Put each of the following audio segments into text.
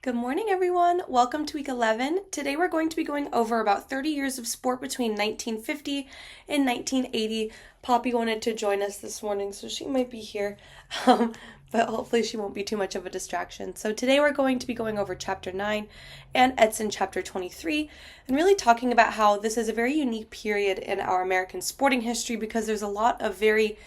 Good morning, everyone. Welcome to week 11. Today we're going to be going over about 30 years of sport between 1950 and 1980. Poppy wanted to join us this morning, so she might be here, but hopefully she won't be too much of a distraction. So today we're going to be going over Chapter 9 and Edson Chapter 23 and really talking about how this is a very unique period in our American sporting history because there's a lot of very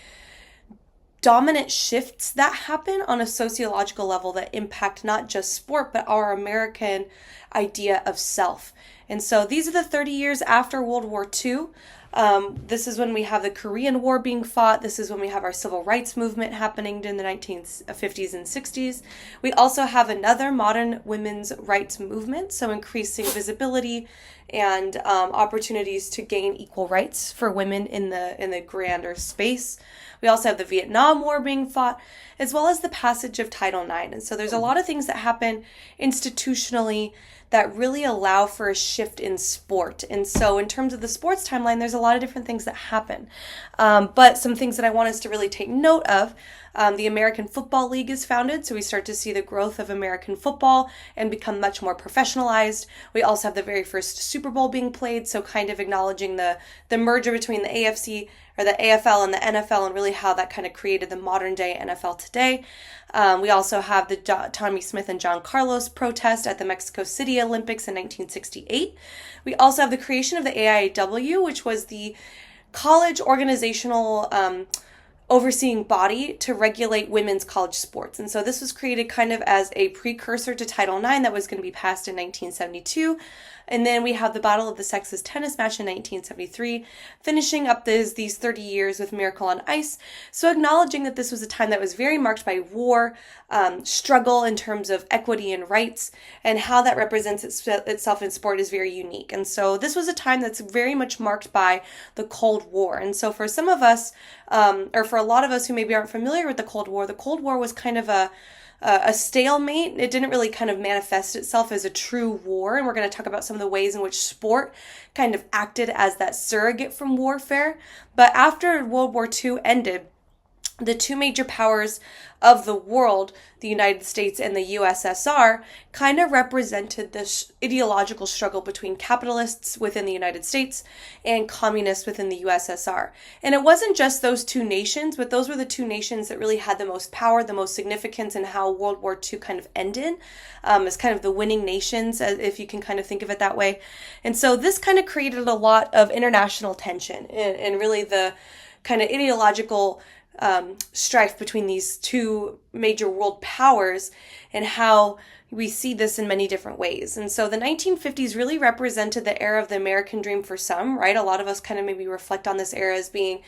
dominant shifts that happen on a sociological level that impact not just sport, but our American idea of self. And so these are the 30 years after World War II. This is when we have the Korean War being fought. This is when we have our civil rights movement happening in the 1950s and 60s. We also have another modern women's rights movement, so increasing visibility and opportunities to gain equal rights for women in the grander space. We also have the Vietnam War being fought, as well as the passage of Title IX. And so there's a lot of things that happen institutionally that really allow for a shift in sport. And so in terms of the sports timeline, there's a lot of different things that happen. But some things that I want us to really take note of, the American Football League is founded, so we start to see the growth of American football and become much more professionalized. We also have the very first Super Bowl being played, so kind of acknowledging the merger between the AFC or the AFL and the NFL and really how that kind of created the modern day NFL today. We also have the Tommy Smith and John Carlos protest at the Mexico City Olympics in 1968. We also have the creation of the AIAW, which was the college organizational overseeing body to regulate women's college sports. And so this was created kind of as a precursor to Title IX that was going to be passed in 1972. And then we have the Battle of the Sexes tennis match in 1973, finishing up these 30 years with Miracle on Ice. So acknowledging that this was a time that was very marked by war, struggle in terms of equity and rights, and how that represents itself in sport is very unique. And so this was a time that's very much marked by the Cold War. And so for some of us, or for a lot of us who maybe aren't familiar with the Cold War was kind of a stalemate. It didn't really kind of manifest itself as a true war, and we're going to talk about some of the ways in which sport kind of acted as that surrogate from warfare. But after World War II ended, the two major powers of the world, the United States and the USSR, kind of represented this ideological struggle between capitalists within the United States and communists within the USSR. And it wasn't just those two nations, but those were the two nations that really had the most power, the most significance in how World War II kind of ended, as kind of the winning nations, if you can kind of think of it that way. And so this kind of created a lot of international tension and really the kind of ideological strife between these two major world powers and how we see this in many different ways. And so the 1950s really represented the era of the American dream for some, right? A lot of us kind of maybe reflect on this era as being,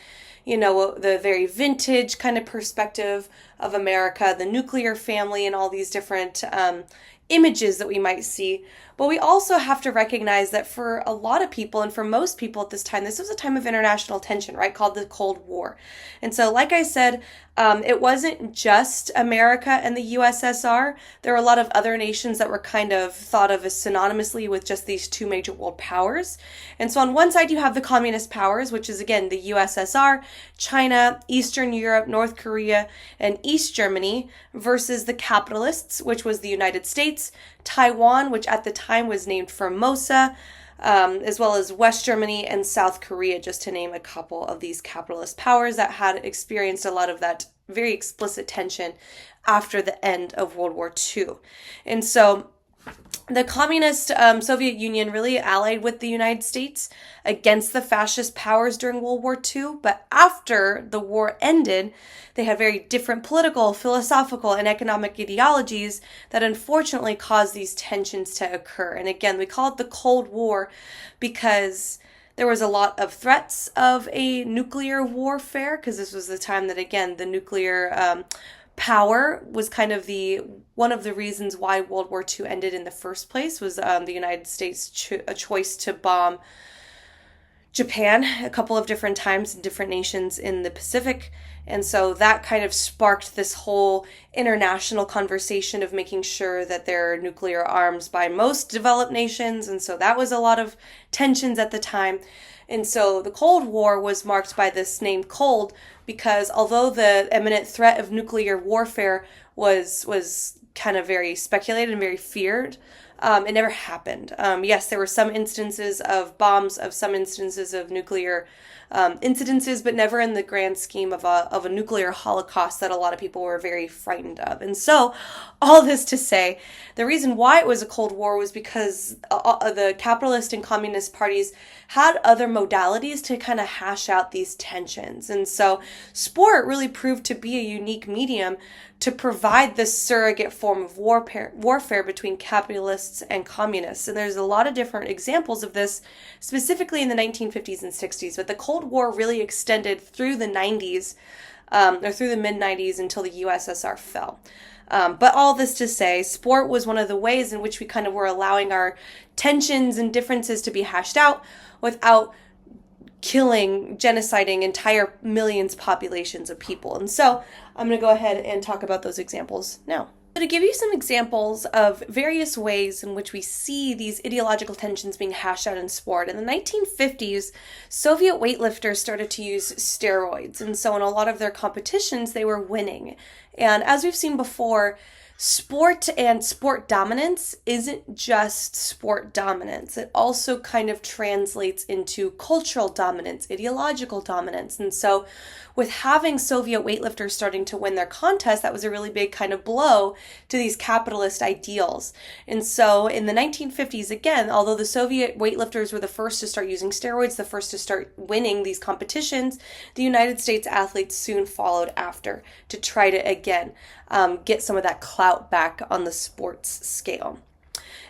the very vintage kind of perspective of America, the nuclear family and all these different images that we might see. But we also have to recognize that for a lot of people and for most people at this time, this was a time of international tension, right, called the Cold War. And so, like I said, it wasn't just America and the USSR. There were a lot of other nations that were kind of thought of as synonymously with just these two major world powers. And so on one side, you have the communist powers, which is, again, the USSR, China, Eastern Europe, North Korea, and East Germany, versus the capitalists, which was the United States, Taiwan, which at the time was named Formosa, as well as West Germany and South Korea, just to name a couple of these capitalist powers that had experienced a lot of that very explicit tension after the end of World War II. And so the communist Soviet Union really allied with the United States against the fascist powers during World War II, but after the war ended, they had very different political, philosophical, and economic ideologies that unfortunately caused these tensions to occur. And again, we call it the Cold War because there was a lot of threats of a nuclear warfare, because this was the time that, again, the nuclear power was kind of one of the reasons why World War II ended in the first place, was the United States choice to bomb Japan a couple of different times in different nations in the Pacific. And so that kind of sparked this whole international conversation of making sure that there are nuclear arms by most developed nations. And so that was a lot of tensions at the time. And so the Cold War was marked by this name Cold because although the imminent threat of nuclear warfare was kind of very speculated and very feared. It never happened. Yes, there were some instances of bombs, of some instances of nuclear incidences, but never in the grand scheme of a nuclear holocaust that a lot of people were very frightened of. And so, all this to say, the reason why it was a Cold War was because the capitalist and communist parties had other modalities to kind of hash out these tensions. And so, sport really proved to be a unique medium to provide this surrogate form of warfare between capitalists and communists. And there's a lot of different examples of this, specifically in the 1950s and 60s. But the Cold War really extended through the 90s, or through the mid-90s until the USSR fell. But all this to say, sport was one of the ways in which we kind of were allowing our tensions and differences to be hashed out without killing, genociding entire millions populations of people. And so I'm going to go ahead and talk about those examples now. So to give you some examples of various ways in which we see these ideological tensions being hashed out in sport, in the 1950s, Soviet weightlifters started to use steroids. And so in a lot of their competitions, they were winning. And as we've seen before, sport and sport dominance isn't just sport dominance. It also kind of translates into cultural dominance, ideological dominance. And so with having Soviet weightlifters starting to win their contests, that was a really big kind of blow to these capitalist ideals. And so in the 1950s, again, although the Soviet weightlifters were the first to start using steroids, the first to start winning these competitions, the United States athletes soon followed after to try to, again, get some of that clout back on the sports scale.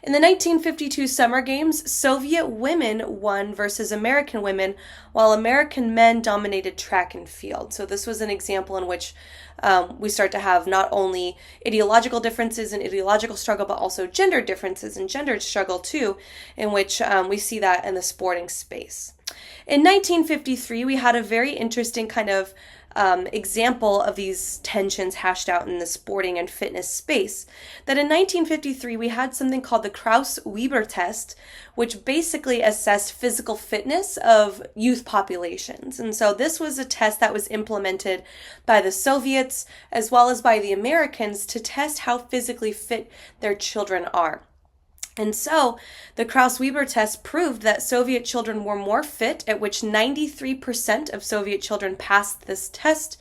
In the 1952 Summer Games, Soviet women won versus American women, while American men dominated track and field. So this was an example in which we start to have not only ideological differences and ideological struggle, but also gender differences and gendered struggle too, in which we see that in the sporting space. In 1953, we had a very interesting kind of example of these tensions hashed out in the sporting and fitness space. That in 1953 we had something called the Kraus-Weber test, which basically assessed physical fitness of youth populations. And so this was a test that was implemented by the Soviets as well as by the Americans to test how physically fit their children are. And so the Kraus-Weber test proved that Soviet children were more fit, at which 93% of Soviet children passed this test,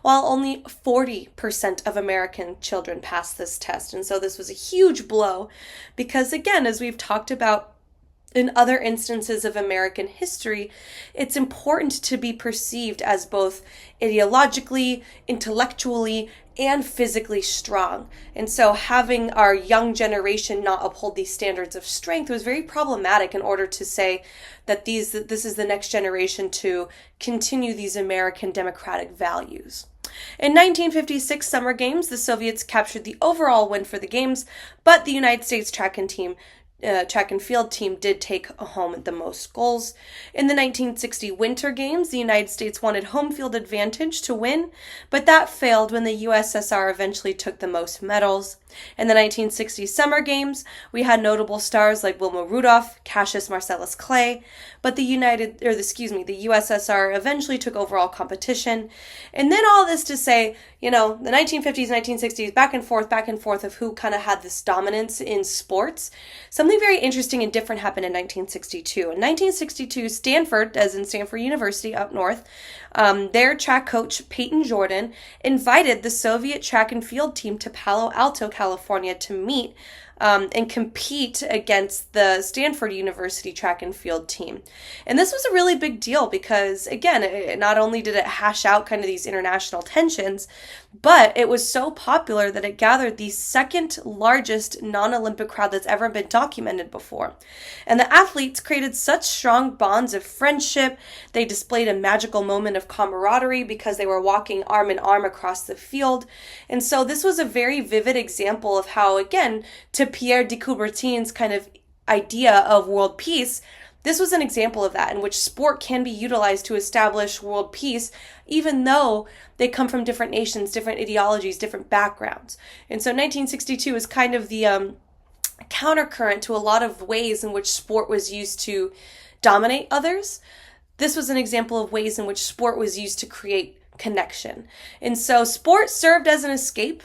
while only 40% of American children passed this test. And so this was a huge blow because, again, as we've talked about in other instances of American history, it's important to be perceived as both ideologically, intellectually, and physically strong. And so having our young generation not uphold these standards of strength was very problematic in order to say that this is the next generation to continue these American democratic values. In 1956 Summer Games, the Soviets captured the overall win for the games, but the United States track and field team did take home the most goals. In the 1960 Winter Games, the United States wanted home field advantage to win, but that failed when the USSR eventually took the most medals. In the 1960 Summer Games, we had notable stars like Wilma Rudolph, Cassius Marcellus Clay, but the USSR eventually took overall competition. And then all this to say, the 1950s, 1960s, back and forth of who kind of had this dominance in sports. Something very interesting and different happened in 1962. In 1962, Stanford, as in Stanford University up north, their track coach, Peyton Jordan, invited the Soviet track and field team to Palo Alto, California to meet and compete against the Stanford University track and field team. And this was a really big deal because, again, not only did it hash out kind of these international tensions, but it was so popular that it gathered the second largest non-Olympic crowd that's ever been documented before. And the athletes created such strong bonds of friendship. They displayed a magical moment of camaraderie because they were walking arm in arm across the field. And so this was a very vivid example of how, again, to Pierre de Coubertin's kind of idea of world peace, this was an example of that in which sport can be utilized to establish world peace, even though they come from different nations, different ideologies, different backgrounds. And so 1962 is kind of the countercurrent to a lot of ways in which sport was used to dominate others. This was an example of ways in which sport was used to create connection. And so sports served as an escape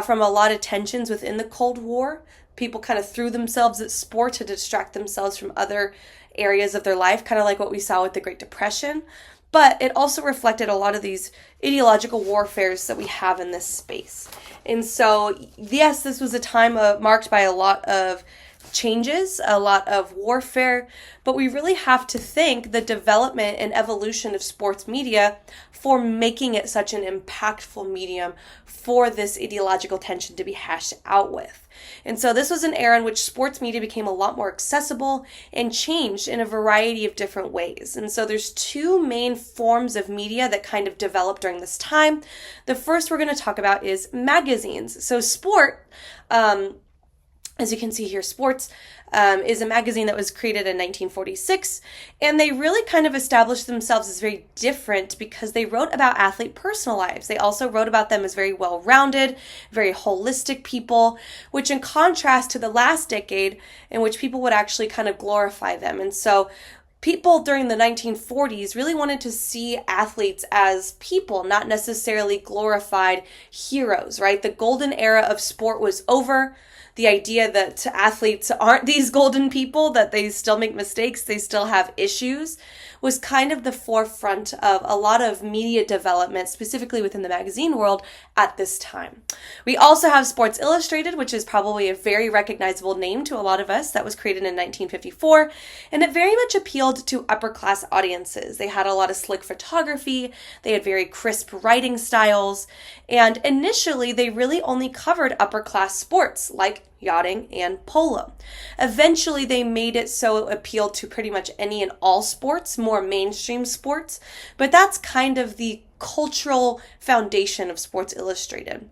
from a lot of tensions within the Cold War. People kind of threw themselves at sport to distract themselves from other areas of their life, kind of like what we saw with the Great Depression. But it also reflected a lot of these ideological warfares that we have in this space. And so, yes, this was a time marked by a lot of changes, a lot of warfare, but we really have to thank the development and evolution of sports media for making it such an impactful medium for this ideological tension to be hashed out with. And so this was an era in which sports media became a lot more accessible and changed in a variety of different ways. And so there's two main forms of media that kind of developed during this time. The first we're going to talk about is magazines. So sport, as you can see here, Sports is a magazine that was created in 1946, and they really kind of established themselves as very different because they wrote about athlete personal lives. They also wrote about them as very well-rounded, very holistic people, which in contrast to the last decade in which people would actually kind of glorify them. And so people during the 1940s really wanted to see athletes as people, not necessarily glorified heroes, right? The golden era of sport was over. The idea that athletes aren't these golden people, that they still make mistakes, they still have issues, was kind of the forefront of a lot of media development, specifically within the magazine world at this time. We also have Sports Illustrated, which is probably a very recognizable name to a lot of us. That was created in 1954, and it very much appealed to upper class audiences. They had a lot of slick photography, they had very crisp writing styles, and initially they really only covered upper class sports like yachting and polo. Eventually they made it so it appealed to pretty much any and all sports, more mainstream sports, but that's kind of the cultural foundation of Sports Illustrated.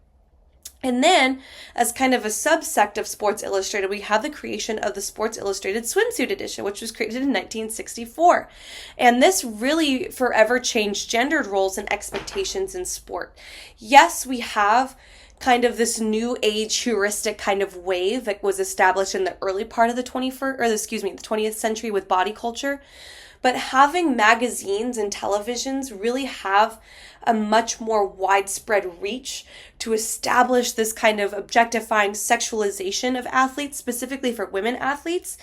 And then, as kind of a subsect of Sports Illustrated, we have the creation of the Sports Illustrated Swimsuit Edition, which was created in 1964. And this really forever changed gendered roles and expectations in sport. Yes, we have kind of this new age heuristic kind of wave that was established in the early part of the 20th century with body culture. But having magazines and televisions really have a much more widespread reach to establish this kind of objectifying sexualization of athletes, specifically for women athletes.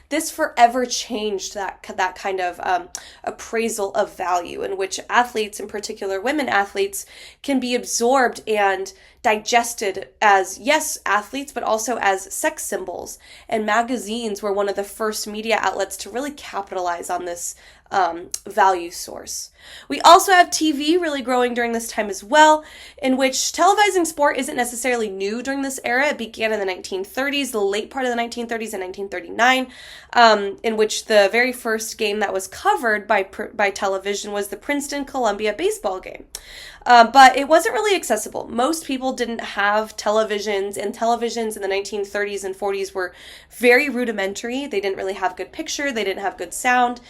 This forever changed that kind of appraisal of value, in which athletes, in particular women athletes, can be absorbed and digested as, yes, athletes, but also as sex symbols. And magazines were one of the first media outlets to really capitalize on this value source. We also have TV really growing during this time as well, in which televising sport isn't necessarily new during this era. It began in the 1930s, the late part of the 1930s in 1939, in which the very first game that was covered by television was the Princeton-Columbia baseball game. But it wasn't really accessible. Most people didn't have televisions, and televisions in the 1930s and 40s were very rudimentary. They didn't really have good picture, they didn't have good sound.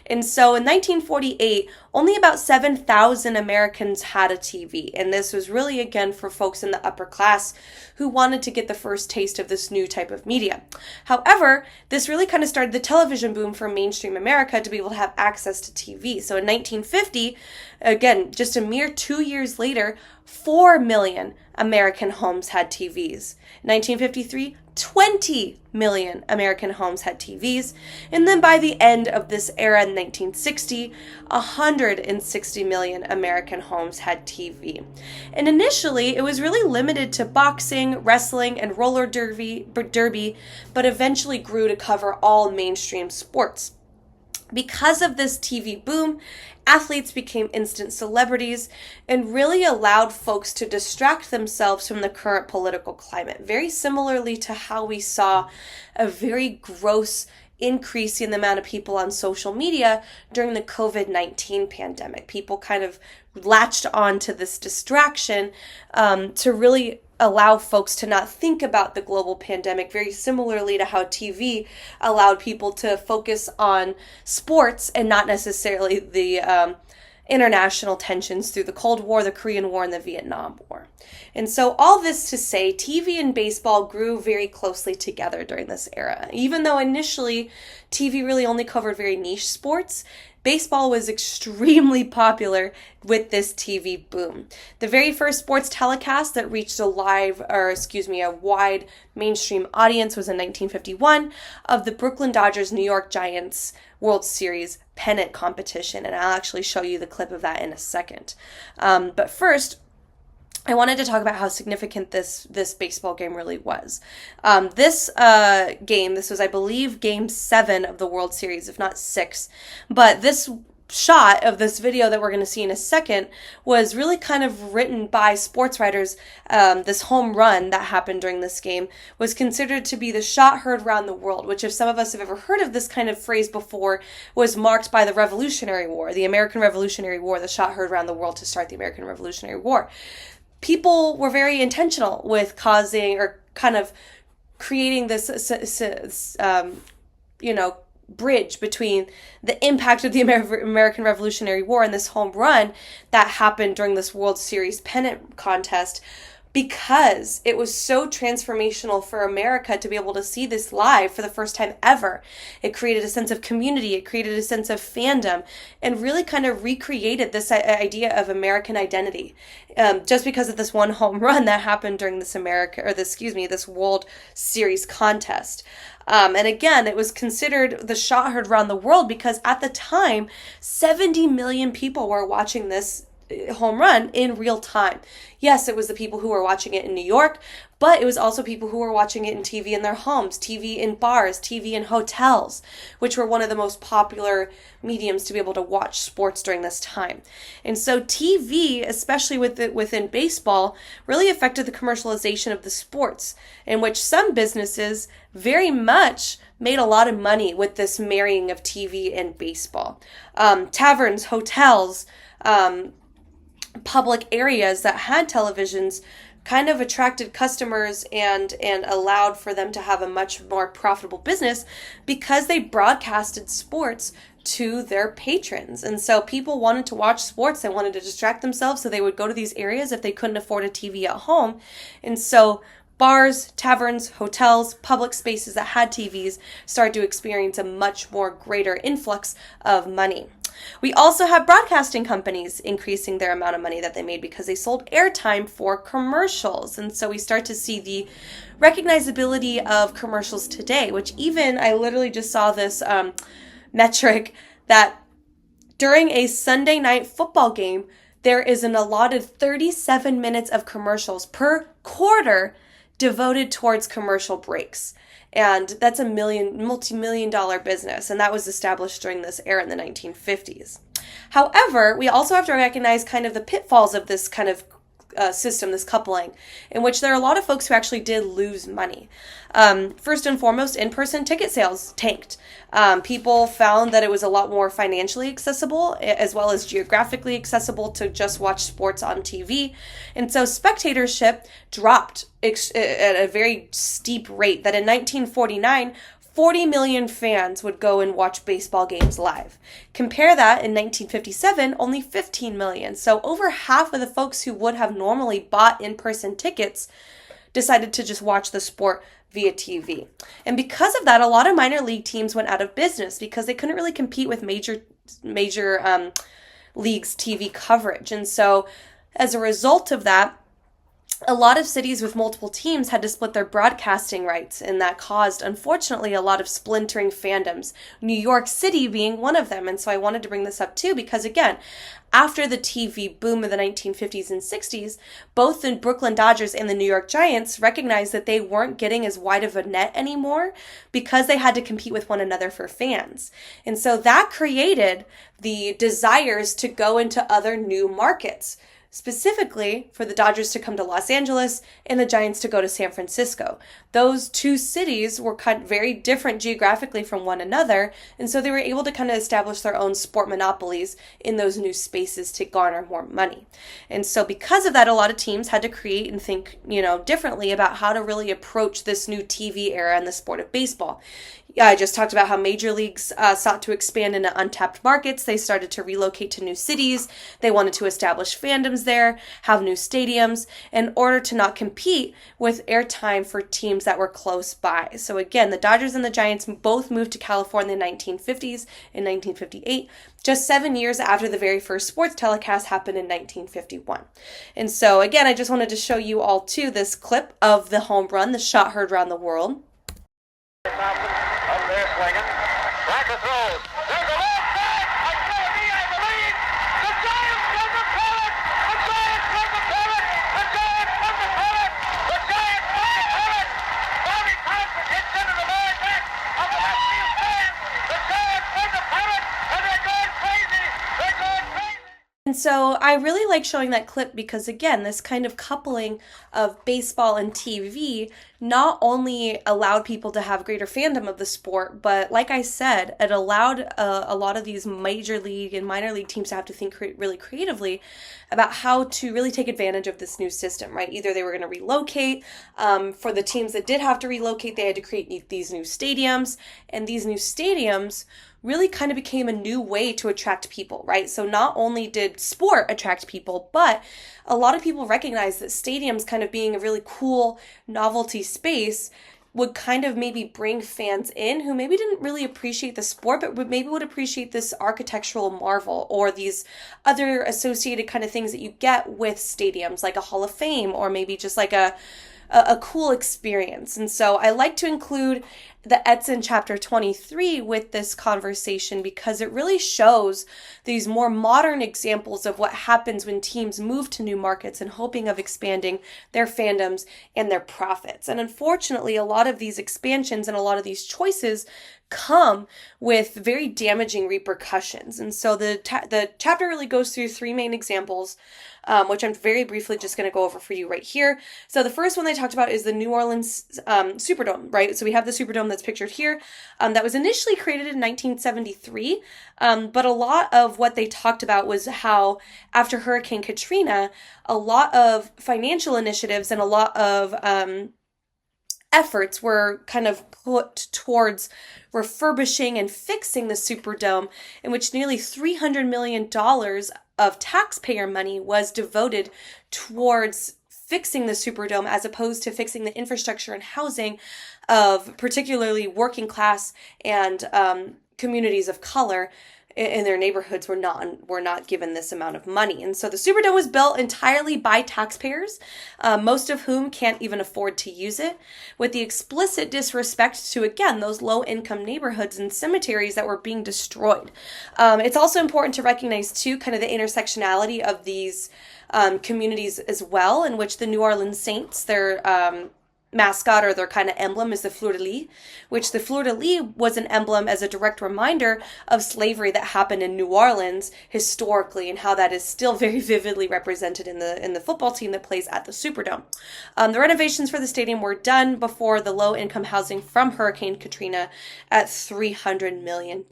And so in 1948, only about 7,000 Americans had a TV. And this was really, again, for folks in the upper class who wanted to get the first taste of this new type of media. However, this really kind of started the television boom for mainstream America to be able to have access to TV. So in 1950, again, just a mere 2 years later, 4 million American homes had TVs. In 1953, 20 million American homes had TVs. And then by the end of this era in 1960, 160 million American homes had TV. And initially, it was really limited to boxing, wrestling, and roller derby, but eventually grew to cover all mainstream sports. Because of this TV boom, athletes became instant celebrities and really allowed folks to distract themselves from the current political climate. Very similarly to how we saw a very gross increase in the amount of people on social media during the COVID-19 pandemic. People kind of latched on to this distraction to really allow folks to not think about the global pandemic, very similarly to how TV allowed people to focus on sports and not necessarily the international tensions through the Cold War, the Korean War, and the Vietnam War. And so all this to say, TV and baseball grew very closely together during this era. Even though initially TV really only covered very niche sports, baseball was extremely popular with this TV boom. The very first sports telecast that reached a wide mainstream audience was in 1951 of the Brooklyn Dodgers New York Giants World Series pennant competition, and I'll actually show you the clip of that in a second. But first, I wanted to talk about how significant this baseball game really was. This was, I believe, Game 7 of the World Series, if not 6. But this shot of this video that we're going to see in a second was really kind of written by sports writers. This home run that happened during this game was considered to be the shot heard around the world, which, if some of us have ever heard of this kind of phrase before, was marked by the Revolutionary War, the American Revolutionary War, the shot heard around the world to start the American Revolutionary War. People were very intentional with causing or kind of creating this, bridge between the impact of the American Revolutionary War and this home run that happened during this World Series pennant contest, because it was so transformational for America to be able to see this live for the first time ever. It created a sense of community, it created a sense of fandom, and really kind of recreated this idea of American identity. Just because of this one home run that happened during this World Series contest. And again, it was considered the shot heard around the world because at the time, 70 million people were watching this home run in real time. Yes, it was the people who were watching it in New York, but it was also people who were watching it in TV in their homes, TV in bars, TV in hotels, which were one of the most popular mediums to be able to watch sports during this time. And so TV, especially within baseball, really affected the commercialization of the sports, in which some businesses very much made a lot of money with this marrying of TV and baseball. Taverns, hotels, public areas that had televisions kind of attracted customers and allowed for them to have a much more profitable business because they broadcasted sports to their patrons. And so people wanted to watch sports, they wanted to distract themselves, so they would go to these areas if they couldn't afford a TV at home. And so bars, taverns, hotels, public spaces that had TVs started to experience a much more greater influx of money. We also have broadcasting companies increasing their amount of money that they made because they sold airtime for commercials. And so we start to see the recognizability of commercials today, which even I literally just saw this metric that during a Sunday night football game, there is an allotted 37 minutes of commercials per quarter devoted towards commercial breaks. And that's a multi-million dollar business. And that was established during this era in the 1950s. However, we also have to recognize kind of the pitfalls of this kind of system, this coupling, in which there are a lot of folks who actually did lose money. First and foremost, in-person ticket sales tanked. People found that it was a lot more financially accessible as well as geographically accessible to just watch sports on TV. And so spectatorship dropped at a very steep rate that in 1949, 40 million fans would go and watch baseball games live. Compare that in 1957, only 15 million. So over half of the folks who would have normally bought in-person tickets decided to just watch the sport via TV. And because of that, a lot of minor league teams went out of business because they couldn't really compete with major leagues' TV coverage. And so as a result of that, a lot of cities with multiple teams had to split their broadcasting rights, and that caused, unfortunately, a lot of splintering fandoms, New York City being one of them. And so I wanted to bring this up too because, again, after the TV boom of the 1950s and 60s, both the Brooklyn Dodgers and the New York Giants recognized that they weren't getting as wide of a net anymore because they had to compete with one another for fans. And so that created the desires to go into other new markets, specifically for the Dodgers to come to Los Angeles and the Giants to go to San Francisco. Those two cities were very different geographically from one another, and so they were able to kind of establish their own sport monopolies in those new spaces to garner more money. And so because of that, a lot of teams had to create and think, differently about how to really approach this new TV era in the sport of baseball. Yeah, I just talked about how major leagues sought to expand into untapped markets. They started to relocate to new cities. They wanted to establish fandoms there, have new stadiums, in order to not compete with airtime for teams that were close by. So again, the Dodgers and the Giants both moved to California in the 1950s in 1958, just 7 years after the very first sports telecast happened in 1951. And so again, I just wanted to show you all too this clip of the home run, the shot heard around the world. Up there swinging. Racker throws. There's a long back. A Kennedy, I believe. The Giants win the pennant. The Giants win the pennant. The Giants win the pennant. The Giants win the pennant. Bobby Thompson hits into the very back of the left field stand. The Giants win the pennant, and they're going crazy. They're going crazy. And so I really like showing that clip because, again, this kind of coupling of baseball and TV not only allowed people to have greater fandom of the sport, but like I said, it allowed a lot of these major league and minor league teams to have to think really creatively about how to really take advantage of this new system, right? Either they were going to relocate. For the teams that did have to relocate, they had to create these new stadiums, and these new stadiums really kind of became a new way to attract people, right? So not only did sport attract people, but a lot of people recognized that stadiums kind of being a really cool novelty space would kind of maybe bring fans in who maybe didn't really appreciate the sport, but maybe would appreciate this architectural marvel or these other associated kind of things that you get with stadiums, like a Hall of Fame or maybe just like a cool experience. And so I like to include the Edson chapter 23 with this conversation because it really shows these more modern examples of what happens when teams move to new markets and hoping of expanding their fandoms and their profits. And unfortunately, a lot of these expansions and a lot of these choices come with very damaging repercussions. And so the chapter really goes through three main examples, which I'm very briefly just going to go over for you right here. So the first one they talked about is the New Orleans Superdome, right? So we have the Superdome that's pictured here. That was initially created in 1973, but a lot of what they talked about was how after Hurricane Katrina, a lot of financial initiatives and a lot of efforts were kind of put towards refurbishing and fixing the Superdome, in which nearly $300 million of taxpayer money was devoted towards fixing the Superdome as opposed to fixing the infrastructure and housing of particularly working class and communities of color in their neighborhoods were not given this amount of money. And so the Superdome was built entirely by taxpayers, most of whom can't even afford to use it, with the explicit disrespect to, again, those low-income neighborhoods and cemeteries that were being destroyed. It's also important to recognize, too, kind of the intersectionality of these communities as well, in which the New Orleans Saints, their mascot or their kind of emblem is the fleur-de-lis, which the fleur-de-lis was an emblem as a direct reminder of slavery that happened in New Orleans historically and how that is still very vividly represented in the football team that plays at the Superdome. The renovations for the stadium were done before the low-income housing from Hurricane Katrina at $300 million.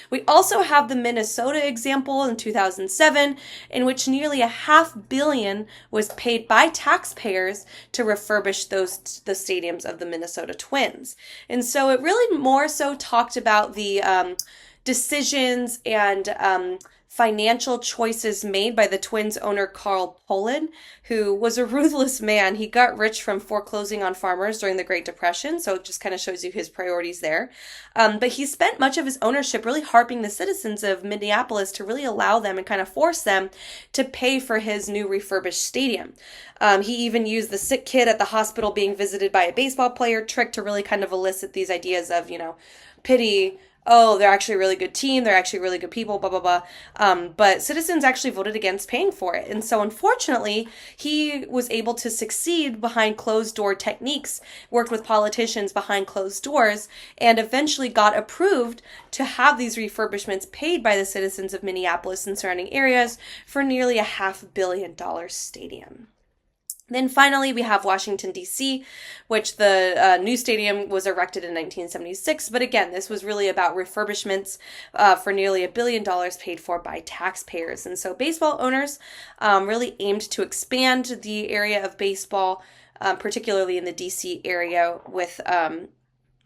We also have the Minnesota example in 2007, in which nearly $500 million was paid by taxpayers to refurbish the stadiums of the Minnesota Twins. And so it really more so talked about the decisions and financial choices made by the Twins owner Carl Pohlad, who was a ruthless man. He got rich from foreclosing on farmers during the Great Depression, so it just kind of shows you his priorities there. But he spent much of his ownership really harping the citizens of Minneapolis to really allow them and kind of force them to pay for his new refurbished stadium. He even used the sick kid at the hospital being visited by a baseball player trick to really kind of elicit these ideas of, pity. Oh, they're actually a really good team. They're actually really good people, blah, blah, blah. But citizens actually voted against paying for it. And so unfortunately, he was able to succeed behind closed door techniques, worked with politicians behind closed doors, and eventually got approved to have these refurbishments paid by the citizens of Minneapolis and surrounding areas for nearly $500 million stadium. Then finally, we have Washington, D.C., which the new stadium was erected in 1976. But again, this was really about refurbishments for nearly $1 billion paid for by taxpayers. And so baseball owners really aimed to expand the area of baseball, particularly in the D.C. area with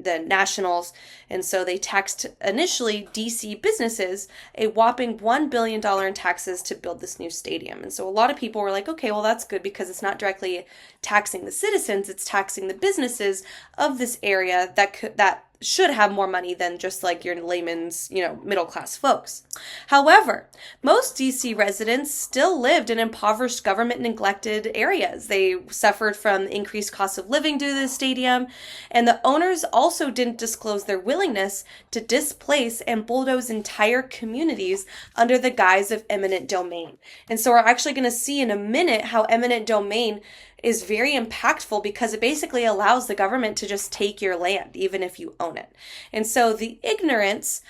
the Nationals. And so they taxed initially DC businesses a whopping $1 billion in taxes to build this new stadium. And so a lot of people were like, okay, well, that's good because it's not directly taxing the citizens, it's taxing the businesses of this area that should have more money than just like your layman's, middle class folks. However, most DC residents still lived in impoverished, government neglected areas. They suffered from increased cost of living due to the stadium, and the owners also didn't disclose their willingness to displace and bulldoze entire communities under the guise of eminent domain. And so we're actually going to see in a minute how eminent domain is very impactful because it basically allows the government to just take your land, even if you own it. And so the ignorance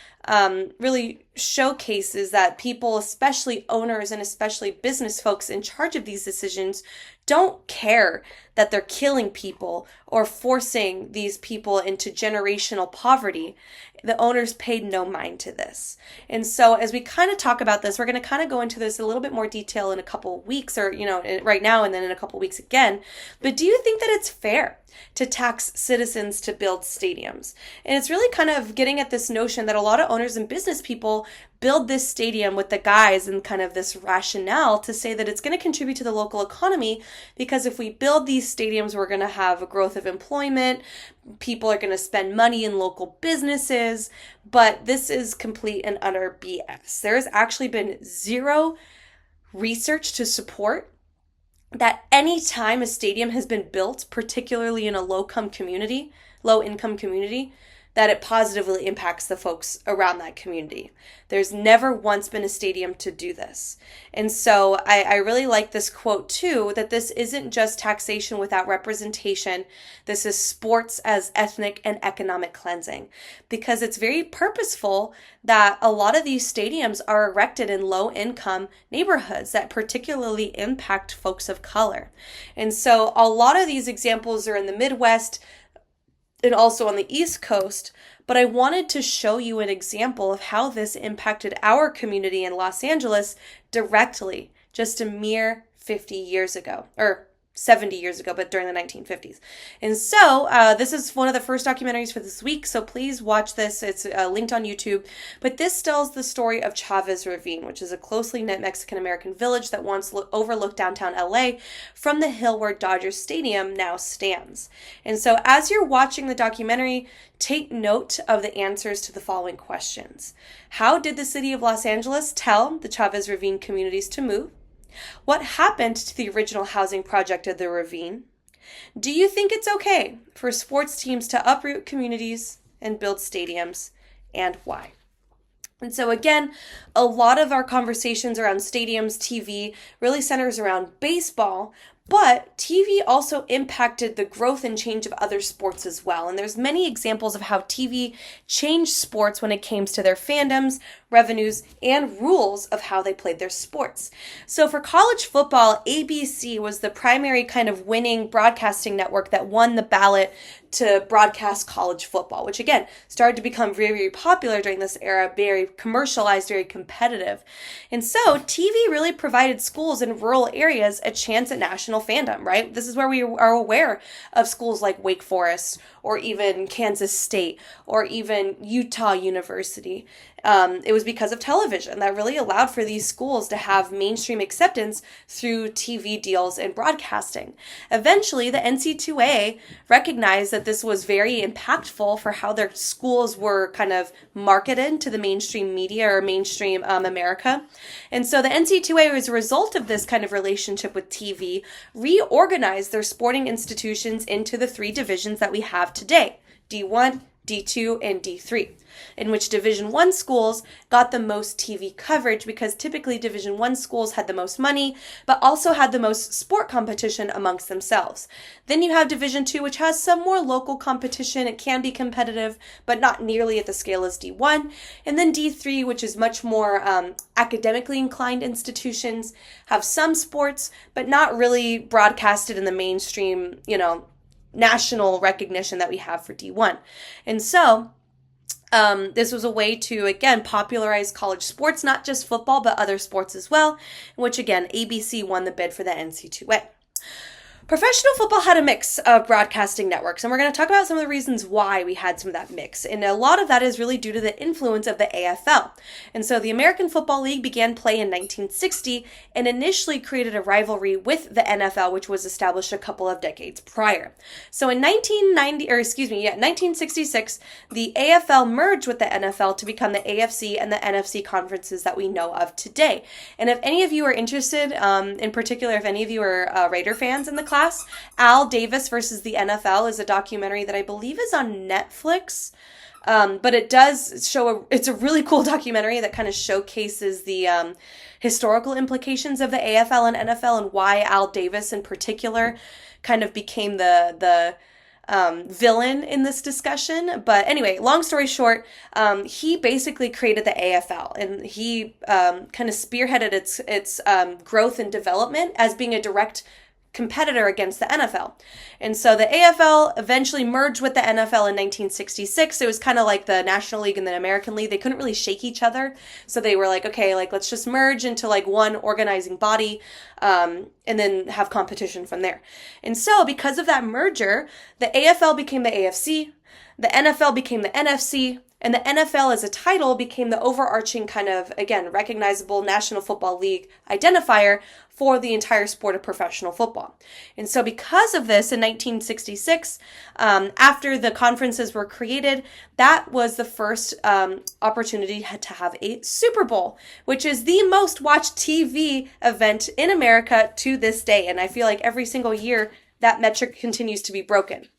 really showcases that people, especially owners and especially business folks in charge of these decisions, don't care that they're killing people or forcing these people into generational poverty. The owners paid no mind to this. And so as we kind of talk about this, we're going to kind of go into this a little bit more detail in a couple of weeks or, right now and then in a couple of weeks again. But do you think that it's fair to tax citizens to build stadiums? And it's really kind of getting at this notion that a lot of owners and business people build this stadium with the guise and kind of this rationale to say that it's going to contribute to the local economy because if we build these stadiums, we're going to have a growth of employment. People are going to spend money in local businesses, but this is complete and utter BS. There has actually been zero research to support that any time a stadium has been built, particularly in a low-income community, that it positively impacts the folks around that community. There's never once been a stadium to do this. And so I really like this quote too, that this isn't just taxation without representation. This is sports as ethnic and economic cleansing, because it's very purposeful that a lot of these stadiums are erected in low-income neighborhoods that particularly impact folks of color. And so a lot of these examples are in the Midwest, and also on the East Coast, but I wanted to show you an example of how this impacted our community in Los Angeles directly just a mere 50 years ago, or 70 years ago, but during the 1950s. And so this is one of the first documentaries for this week, so please watch this. It's linked on YouTube. But this tells the story of Chavez Ravine, which is a closely knit Mexican-American village that once overlooked downtown LA from the hill where Dodger Stadium now stands. And so as you're watching the documentary, take note of the answers to the following questions. How did the city of Los Angeles tell the Chavez Ravine communities to move? What happened to the original housing project of the ravine? Do you think it's okay for sports teams to uproot communities and build stadiums, and why? And so again, a lot of our conversations around stadiums, TV, really centers around baseball, but TV also impacted the growth and change of other sports as well. And there's many examples of how TV changed sports when it came to their fandoms, revenues, and rules of how they played their sports. So for college football, ABC was the primary kind of winning broadcasting network that won the ballot to broadcast college football, which again started to become very, very popular during this era, very commercialized, very competitive. And so TV really provided schools in rural areas a chance at national fandom, right? This is where we are aware of schools like Wake Forest or even Kansas State or even Utah University. It was because of television that really allowed for these schools to have mainstream acceptance through TV deals and broadcasting. Eventually, the NCAA recognized that this was very impactful for how their schools were kind of marketed to the mainstream media or mainstream America. And so the NCAA, as a result of this kind of relationship with TV, reorganized their sporting institutions into the three divisions that we have today: D1, D2, and D3, in which Division I schools got the most TV coverage because typically Division I schools had the most money, but also had the most sport competition amongst themselves. Then you have Division II, which has some more local competition. It can be competitive, but not nearly at the scale as D1. And then D3, which is much more academically inclined institutions, have some sports, but not really broadcasted in the mainstream, national recognition that we have for D1. And so this was a way to, again, popularize college sports, not just football, but other sports as well, in which, again, ABC won the bid for the NCAA. Professional football had a mix of broadcasting networks, and we're going to talk about some of the reasons why we had some of that mix. And a lot of that is really due to the influence of the AFL. And so the American Football League began play in 1960 and initially created a rivalry with the NFL, which was established a couple of decades prior. So in 1966, the AFL merged with the NFL to become the AFC and the NFC conferences that we know of today. And if any of you are interested, in particular, if any of you are Raider fans in the class, Al Davis versus the NFL is a documentary that I believe is on Netflix. But it does show, it's a really cool documentary that kind of showcases the historical implications of the AFL and NFL and why Al Davis in particular kind of became the villain in this discussion. But anyway, long story short, he basically created the AFL, and he kind of spearheaded its growth and development as being a direct competitor against the NFL. And so the AFL eventually merged with the NFL in 1966. It was kind of like the National League and the American League. They couldn't really shake each other. So they were like, okay, like let's just merge into like one organizing body, and then have competition from there. And so because of that merger, the AFL became the AFC, the NFL became the NFC, and the NFL as a title became the overarching kind of, again, recognizable National Football League identifier for the entire sport of professional football. And so because of this, in 1966, after the conferences were created, that was the first opportunity to have a Super Bowl, which is the most watched TV event in America to this day. And I feel like every single year that metric continues to be broken.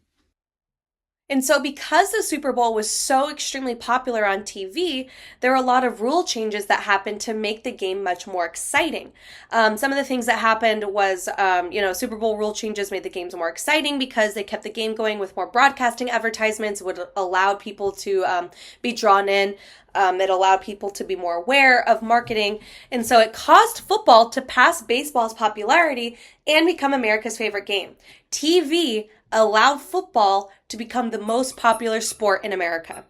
And so because the Super Bowl was so extremely popular on TV, there were a lot of rule changes that happened to make the game much more exciting. Some of the things that happened was, Super Bowl rule changes made the games more exciting because they kept the game going with more broadcasting advertisements, would allow people to be drawn in. It allowed people to be more aware of marketing. And so it caused football to pass baseball's popularity and become America's favorite game. TV allowed football to become the most popular sport in America.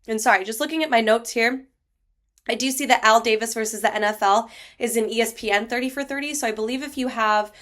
And sorry, just looking at my notes here, I do see that Al Davis versus the NFL is in ESPN 30 for 30. So I believe if you have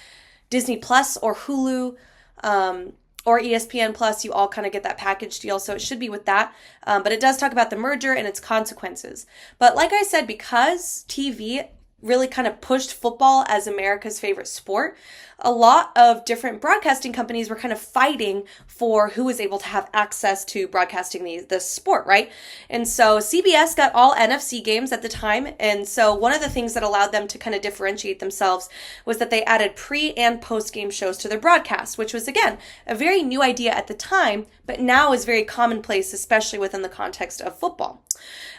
Disney Plus or Hulu, or ESPN Plus, you all kind of get that package deal, so it should be with that. But it does talk about the merger and its consequences. But like I said, because TV really kind of pushed football as America's favorite sport, a lot of different broadcasting companies were kind of fighting for who was able to have access to broadcasting this sport, right? And so CBS got all NFC games at the time. And so one of the things that allowed them to kind of differentiate themselves was that they added pre and post game shows to their broadcast, which was, again, a very new idea at the time, but now is very commonplace, especially within the context of football.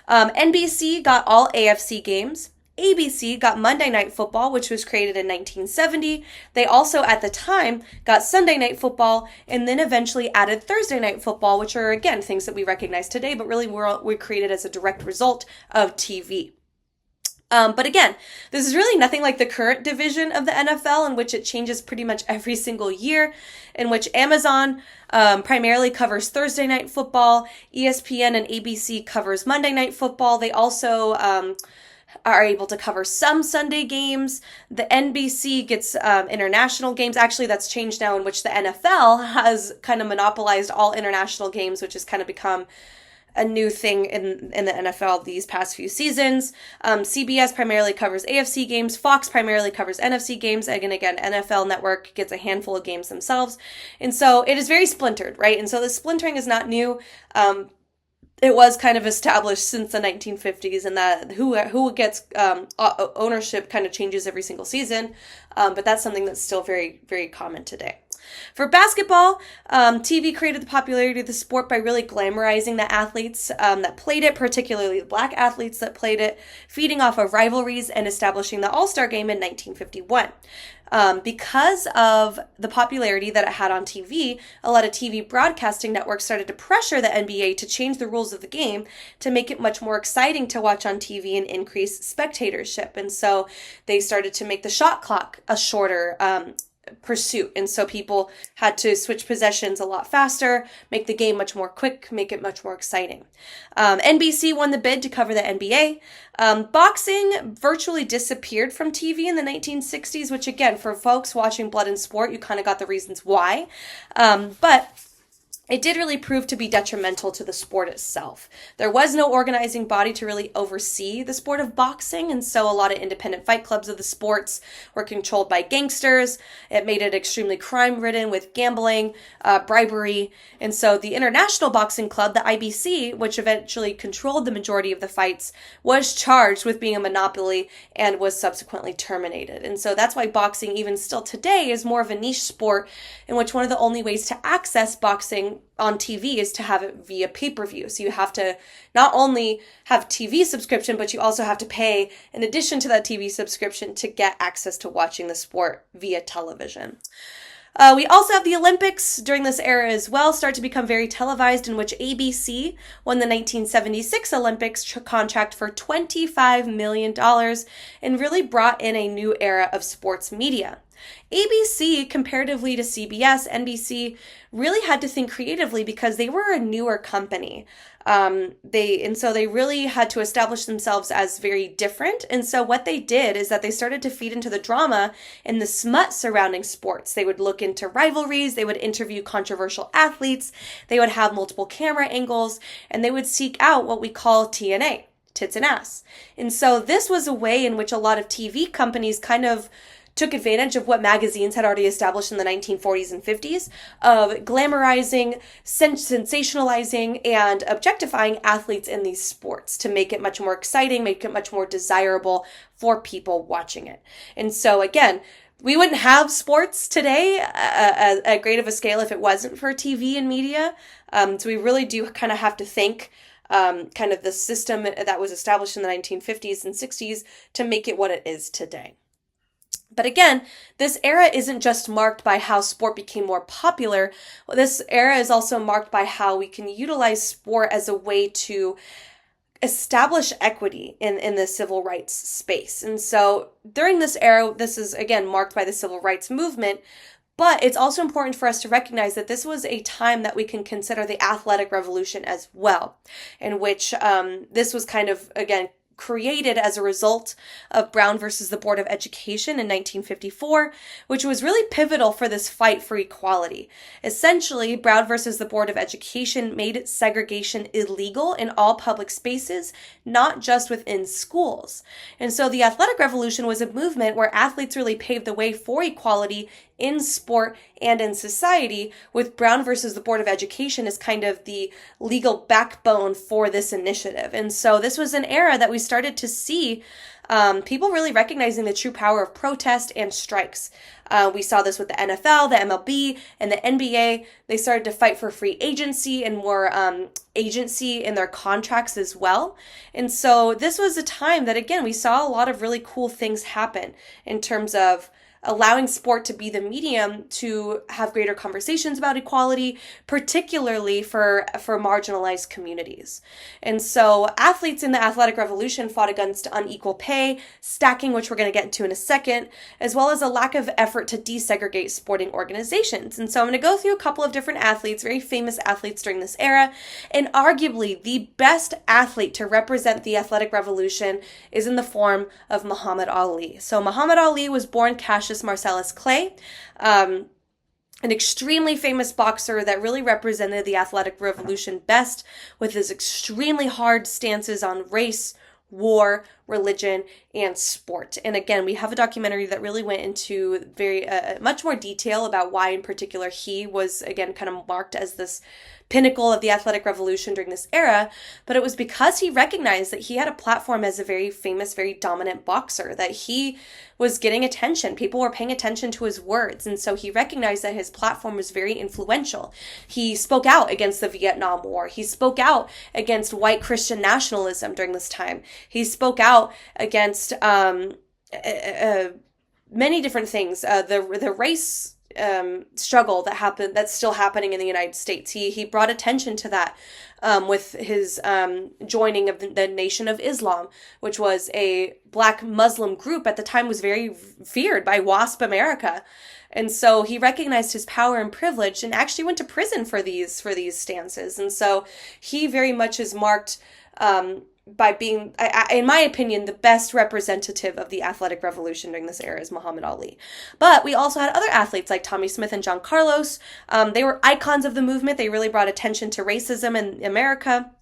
NBC got all AFC games. ABC got Monday Night Football, which was created in 1970. They also, at the time, got Sunday Night Football, and then eventually added Thursday Night Football, which are, again, things that we recognize today, but really were created as a direct result of TV. But again, this is really nothing like the current division of the NFL, in which it changes pretty much every single year, in which Amazon primarily covers Thursday Night Football, ESPN and ABC covers Monday Night Football. They also are able to cover some Sunday games. The NBC gets international games. Actually, that's changed now, in which the NFL has kind of monopolized all international games, which has kind of become a new thing in the NFL these past few seasons. CBS primarily covers AFC games. Fox primarily covers NFC games. Again, NFL Network gets a handful of games themselves. And so it is very splintered, right? And so the splintering is not new. It was kind of established since the 1950s, and that who gets ownership kind of changes every single season, but that's something that's still very, very common today. For basketball, TV created the popularity of the sport by really glamorizing the athletes that played it, particularly the black athletes that played it, feeding off of rivalries and establishing the All-Star Game in 1951. Because of the popularity that it had on TV, a lot of TV broadcasting networks started to pressure the NBA to change the rules of the game to make it much more exciting to watch on TV and increase spectatorship. And so they started to make the shot clock a shorter pursuit. And so people had to switch possessions a lot faster, make the game much more quick, make it much more exciting. NBC won the bid to cover the NBA. Boxing virtually disappeared from TV in the 1960s, which again, for folks watching Blood and Sport, you kind of got the reasons why. But it did really prove to be detrimental to the sport itself. There was no organizing body to really oversee the sport of boxing, and so a lot of independent fight clubs of the sports were controlled by gangsters. It made it extremely crime-ridden with gambling, bribery, and so the International Boxing Club, the IBC, which eventually controlled the majority of the fights, was charged with being a monopoly and was subsequently terminated. And so that's why boxing, even still today, is more of a niche sport in which one of the only ways to access boxing on TV is to have it via pay-per-view. So you have to not only have TV subscription, but you also have to pay in addition to that TV subscription to get access to watching the sport via television. We also have the Olympics during this era as well start to become very televised, in which ABC won the 1976 Olympics contract for $25 million and really brought in a new era of sports media. ABC, comparatively to CBS, NBC, really had to think creatively because they were a newer company. So they really had to establish themselves as very different. And so what they did is that they started to feed into the drama and the smut surrounding sports. They would look into rivalries, they would interview controversial athletes, they would have multiple camera angles, and they would seek out what we call TNA, tits and ass. And so this was a way in which a lot of TV companies kind of took advantage of what magazines had already established in the 1940s and 50s of glamorizing, sensationalizing, and objectifying athletes in these sports to make it much more exciting, make it much more desirable for people watching it. And so again, we wouldn't have sports today at great of a scale if it wasn't for TV and media. So we really do kind of have to think kind of the system that was established in the 1950s and 60s to make it what it is today. But again, this era isn't just marked by how sport became more popular. This era is also marked by how we can utilize sport as a way to establish equity in the civil rights space. And so during this era, this is again marked by the civil rights movement, but it's also important for us to recognize that this was a time that we can consider the athletic revolution as well, in which this was kind of, again, created as a result of Brown versus the Board of Education in 1954, which was really pivotal for this fight for equality. Essentially, Brown versus the Board of Education made segregation illegal in all public spaces, not just within schools. And so the athletic revolution was a movement where athletes really paved the way for equality in sport and in society, with Brown versus the Board of Education as kind of the legal backbone for this initiative. And so this was an era that we started to see people really recognizing the true power of protest and strikes. We saw this with the NFL, the MLB, and the NBA. They started to fight for free agency and more agency in their contracts as well. And so this was a time that, again, we saw a lot of really cool things happen in terms of allowing sport to be the medium to have greater conversations about equality, particularly for marginalized communities. And so athletes in the athletic revolution fought against unequal pay, stacking, which we're going to get into in a second, as well as a lack of effort to desegregate sporting organizations. And so I'm going to go through a couple of different athletes, very famous athletes during this era, and arguably the best athlete to represent the athletic revolution is in the form of Muhammad Ali. So Muhammad Ali was born Cassius Marcellus Clay, an extremely famous boxer that really represented the athletic revolution best with his extremely hard stances on race, war, religion, and sport. And again, we have a documentary that really went into very much more detail about why in particular he was, again, kind of marked as this pinnacle of the athletic revolution during this era, but it was because he recognized that he had a platform as a very famous, very dominant boxer, that he was getting attention. People were paying attention to his words, and so he recognized that his platform was very influential. He spoke out against the Vietnam War. He spoke out against white Christian nationalism during this time. He spoke out against many different things. The race struggle that's still happening in the United States. He brought attention to that with his joining of the Nation of Islam, which was a black Muslim group at the time, was very feared by WASP America. And so he recognized his power and privilege and actually went to prison for these stances. And so he very much is marked by being, in my opinion, the best representative of the athletic revolution during this era is Muhammad Ali. But we also had other athletes like Tommie Smith and John Carlos. They were icons of the movement. They really brought attention to racism in America.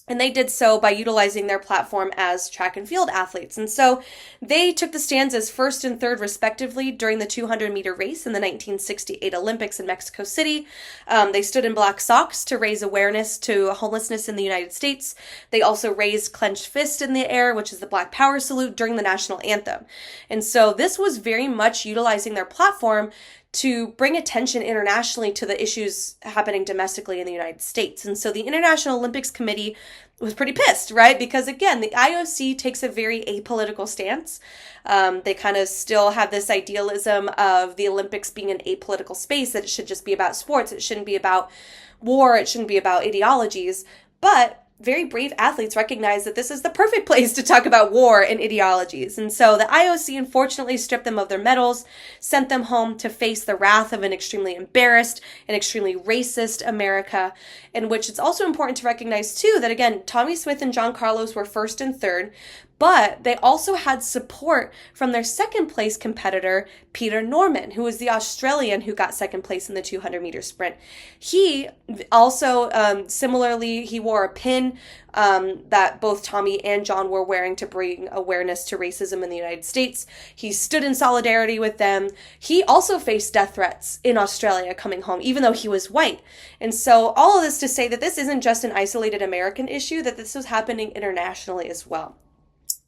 And they did so by utilizing their platform as track and field athletes. And so they took the stands as first and third, respectively, during the 200-meter race in the 1968 Olympics in Mexico City. They stood in black socks to raise awareness to homelessness in the United States. They also raised clenched fist in the air, which is the Black Power salute, during the national anthem. And so this was very much utilizing their platform to bring attention internationally to the issues happening domestically in the United States. And so the International Olympics Committee was pretty pissed, right? Because again, the IOC takes a very apolitical stance. They kind of still have this idealism of the Olympics being an apolitical space, that it should just be about sports. It shouldn't be about war. It shouldn't be about ideologies. But very brave athletes recognize that this is the perfect place to talk about war and ideologies. And so the IOC unfortunately stripped them of their medals, sent them home to face the wrath of an extremely embarrassed and extremely racist America, in which it's also important to recognize too that, again, Tommie Smith and John Carlos were first and third, but they also had support from their second place competitor, Peter Norman, who was the Australian who got second place in the 200-meter sprint. He also, similarly, he wore a pin that both Tommie and John were wearing to bring awareness to racism in the United States. He stood in solidarity with them. He also faced death threats in Australia coming home, even though he was white. And so all of this to say that this isn't just an isolated American issue, that this was happening internationally as well.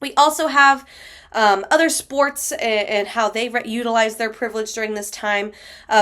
We also have other sports and how they utilized their privilege during this time.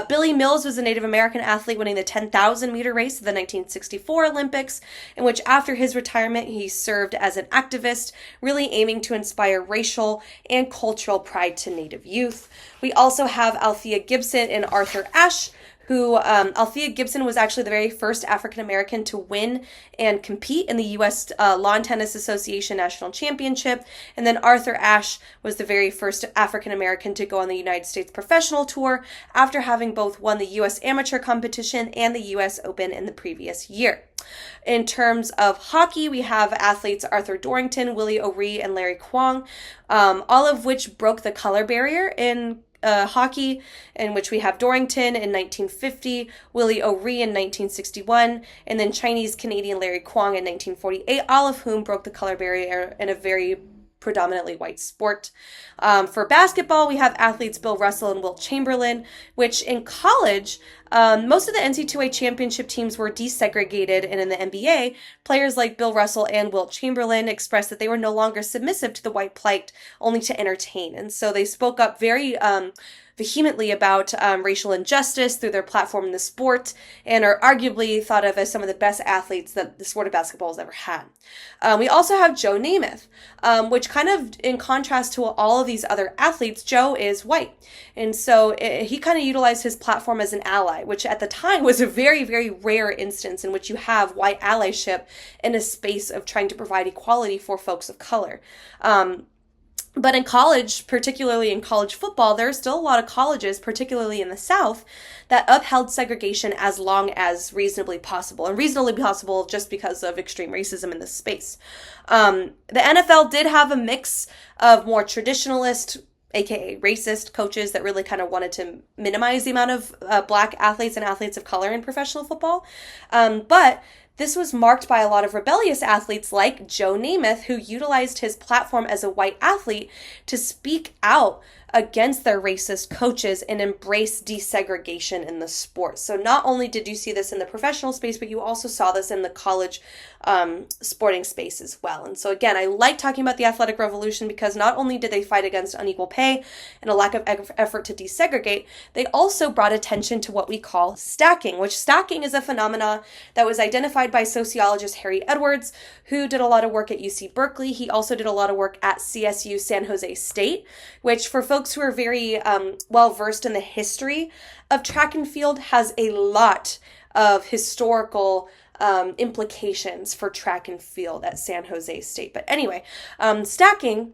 Billy Mills was a Native American athlete winning the 10,000 meter race of the 1964 Olympics, in which after his retirement, he served as an activist, really aiming to inspire racial and cultural pride to Native youth. We also have Althea Gibson and Arthur Ashe, who Althea Gibson was actually the very first African-American to win and compete in the U.S. Lawn Tennis Association National Championship. And then Arthur Ashe was the very first African-American to go on the United States Professional Tour after having both won the U.S. Amateur competition and the U.S. Open in the previous year. In terms of hockey, we have athletes Arthur Dorrington, Willie O'Ree, and Larry Kwong, all of which broke the color barrier in hockey, in which we have Dorrington in 1950, Willie O'Ree in 1961, and then Chinese-Canadian Larry Kwong in 1948, all of whom broke the color barrier in a very predominantly white sport. For basketball, we have athletes Bill Russell and Wilt Chamberlain, which in college, most of the NCAA championship teams were desegregated, and in the NBA, players like Bill Russell and Wilt Chamberlain expressed that they were no longer submissive to the white plight, only to entertain. And so they spoke up very vehemently about racial injustice through their platform in the sport, and are arguably thought of as some of the best athletes that the sport of basketball has ever had. We also have Joe Namath, which kind of in contrast to all of these other athletes, Joe is white. And so he kind of utilized his platform as an ally, which at the time was a very, very rare instance in which you have white allyship in a space of trying to provide equality for folks of color. But in college, particularly in college football, there are still a lot of colleges, particularly in the South, that upheld segregation as long as reasonably possible. And reasonably possible just because of extreme racism in this space. The NFL did have a mix of more traditionalist, aka racist coaches that really kind of wanted to minimize the amount of black athletes and athletes of color in professional football. But this was marked by a lot of rebellious athletes like Joe Namath, who utilized his platform as a white athlete to speak out against their racist coaches and embrace desegregation in the sport. So not only did you see this in the professional space, but you also saw this in the college sporting space as well. And so again, I like talking about the athletic revolution because not only did they fight against unequal pay and a lack of effort to desegregate, they also brought attention to what we call stacking, which stacking is a phenomena that was identified by sociologist Harry Edwards, who did a lot of work at UC Berkeley. He also did a lot of work at CSU San Jose State, which for folks who are very well versed in the history of track and field has a lot of historical implications for track and field at San Jose State. But anyway, stacking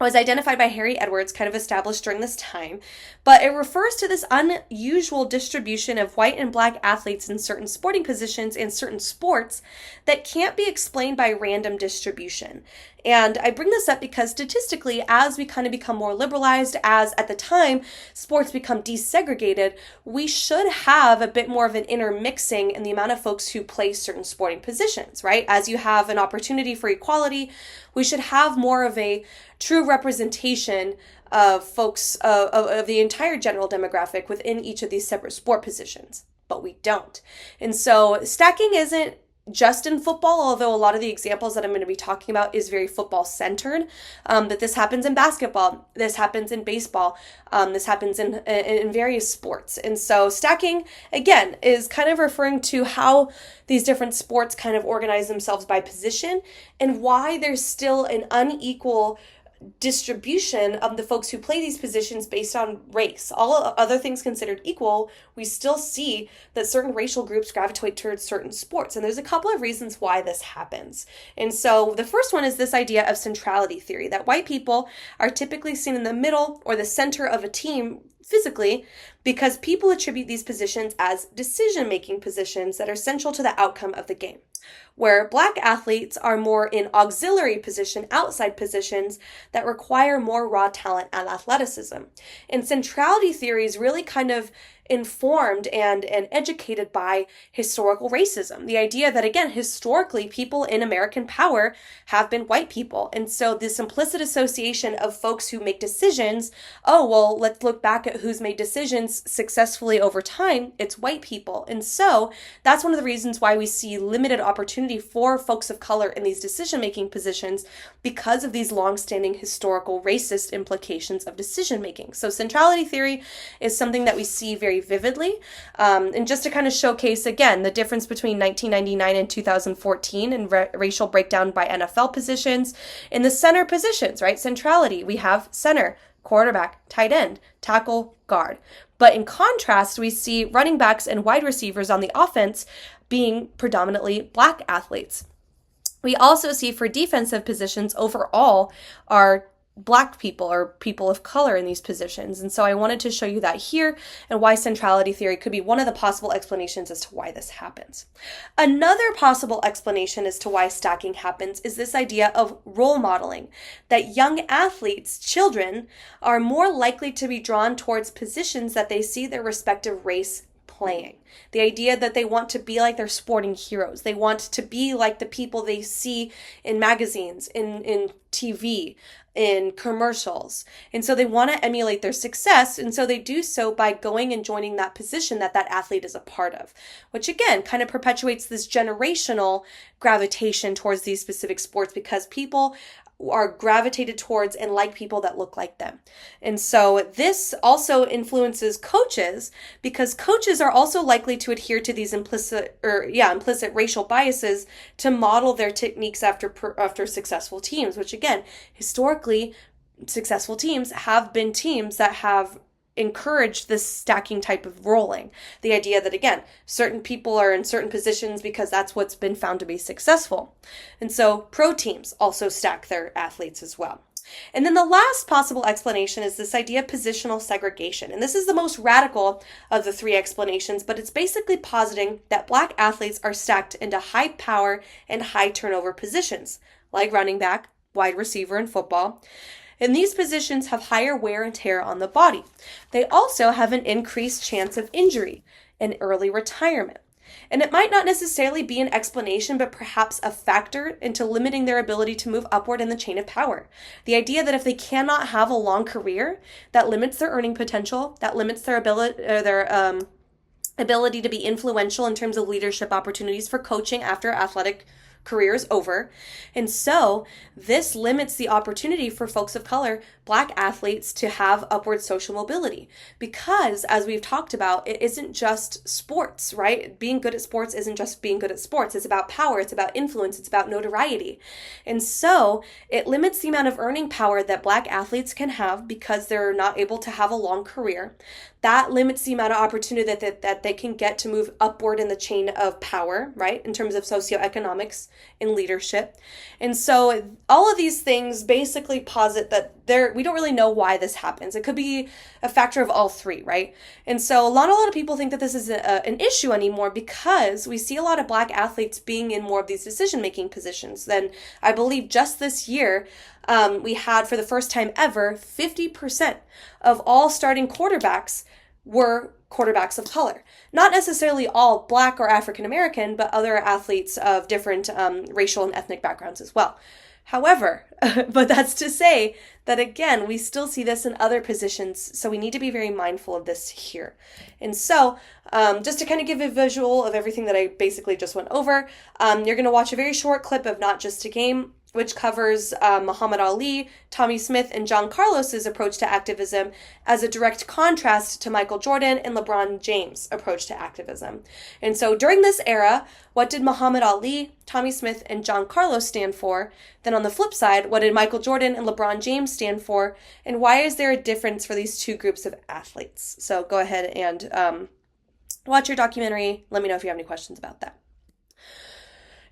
was identified by Harry Edwards, kind of established during this time, but it refers to this unusual distribution of white and black athletes in certain sporting positions and certain sports that can't be explained by random distribution. And I bring this up because statistically, as we kind of become more liberalized, as at the time sports become desegregated, we should have a bit more of an intermixing in the amount of folks who play certain sporting positions, right? As you have an opportunity for equality, we should have more of a true representation of folks, of the entire general demographic within each of these separate sport positions, but we don't. And so stacking isn't just in football, although a lot of the examples that I'm going to be talking about is very football centered, that this happens in basketball, this happens in baseball, this happens in various sports. And so stacking, again, is kind of referring to how these different sports kind of organize themselves by position and why there's still an unequal distribution of the folks who play these positions based on race. All other things considered equal, we still see that certain racial groups gravitate towards certain sports. And there's a couple of reasons why this happens. And so the first one is this idea of centrality theory, that white people are typically seen in the middle or the center of a team physically because people attribute these positions as decision-making positions that are central to the outcome of the game, where black athletes are more in auxiliary position, outside positions that require more raw talent and athleticism. And centrality theory is really kind of informed and educated by historical racism. The idea that, again, historically, people in American power have been white people. And so this implicit association of folks who make decisions, oh, well, let's look back at who's made decisions successfully over time, it's white people. And so that's one of the reasons why we see limited opportunity for folks of color in these decision-making positions because of these long-standing historical racist implications of decision-making. So centrality theory is something that we see very vividly. And just to kind of showcase, again, the difference between 1999 and 2014 and racial breakdown by NFL positions. In the center positions, right, centrality, we have center, quarterback, tight end, tackle, guard. But in contrast, we see running backs and wide receivers on the offense being predominantly black athletes. We also see for defensive positions overall are black people or people of color in these positions. And so I wanted to show you that here and why centrality theory could be one of the possible explanations as to why this happens. Another possible explanation as to why stacking happens is this idea of role modeling, that young athletes, children, are more likely to be drawn towards positions that they see their respective race playing. The idea that they want to be like their sporting heroes. They want to be like the people they see in magazines, in TV, in commercials. And so they want to emulate their success. And so they do so by going and joining that position that that athlete is a part of, which again kind of perpetuates this generational gravitation towards these specific sports because people are gravitated towards and like people that look like them. And so this also influences coaches because coaches are also likely to adhere to these implicit racial biases to model their techniques after successful teams, which again, historically, successful teams have been teams that have encourage this stacking type of rolling. The idea that, again, certain people are in certain positions because that's what's been found to be successful. And so pro teams also stack their athletes as well. And then the last possible explanation is this idea of positional segregation. And this is the most radical of the three explanations, but it's basically positing that black athletes are stacked into high power and high turnover positions, like running back, wide receiver in football. And these positions have higher wear and tear on the body. They also have an increased chance of injury and early retirement. And it might not necessarily be an explanation, but perhaps a factor into limiting their ability to move upward in the chain of power. The idea that if they cannot have a long career, that limits their earning potential, that limits their ability to be influential in terms of leadership opportunities for coaching after athletic career is over. And so this limits the opportunity for folks of color, black athletes, to have upward social mobility because, as we've talked about, it isn't just sports, right? Being good at sports isn't just being good at sports. It's about power. It's about influence. It's about notoriety. And so it limits the amount of earning power that black athletes can have because they're not able to have a long career. that limits the amount of opportunity that they can get to move upward in the chain of power, right, in terms of socioeconomics and leadership. And so all of these things basically posit that we don't really know why this happens. It could be a factor of all three, right? And so a lot of people think that this is an issue anymore because we see a lot of Black athletes being in more of these decision-making positions. Then I believe just this year, we had, for the first time ever, 50% of all starting quarterbacks were quarterbacks of color. Not necessarily all Black or African American, but other athletes of different racial and ethnic backgrounds as well. However, but that's to say that, again, we still see this in other positions, so we need to be very mindful of this here. And so, just to kind of give a visual of everything that I basically just went over, you're going to watch a very short clip of Not Just a Game, which covers Muhammad Ali, Tommy Smith, and John Carlos's approach to activism as a direct contrast to Michael Jordan and LeBron James' approach to activism. And so during this era, what did Muhammad Ali, Tommy Smith, and John Carlos stand for? Then on the flip side, what did Michael Jordan and LeBron James stand for? And why is there a difference for these two groups of athletes? So go ahead and watch your documentary. Let me know if you have any questions about that.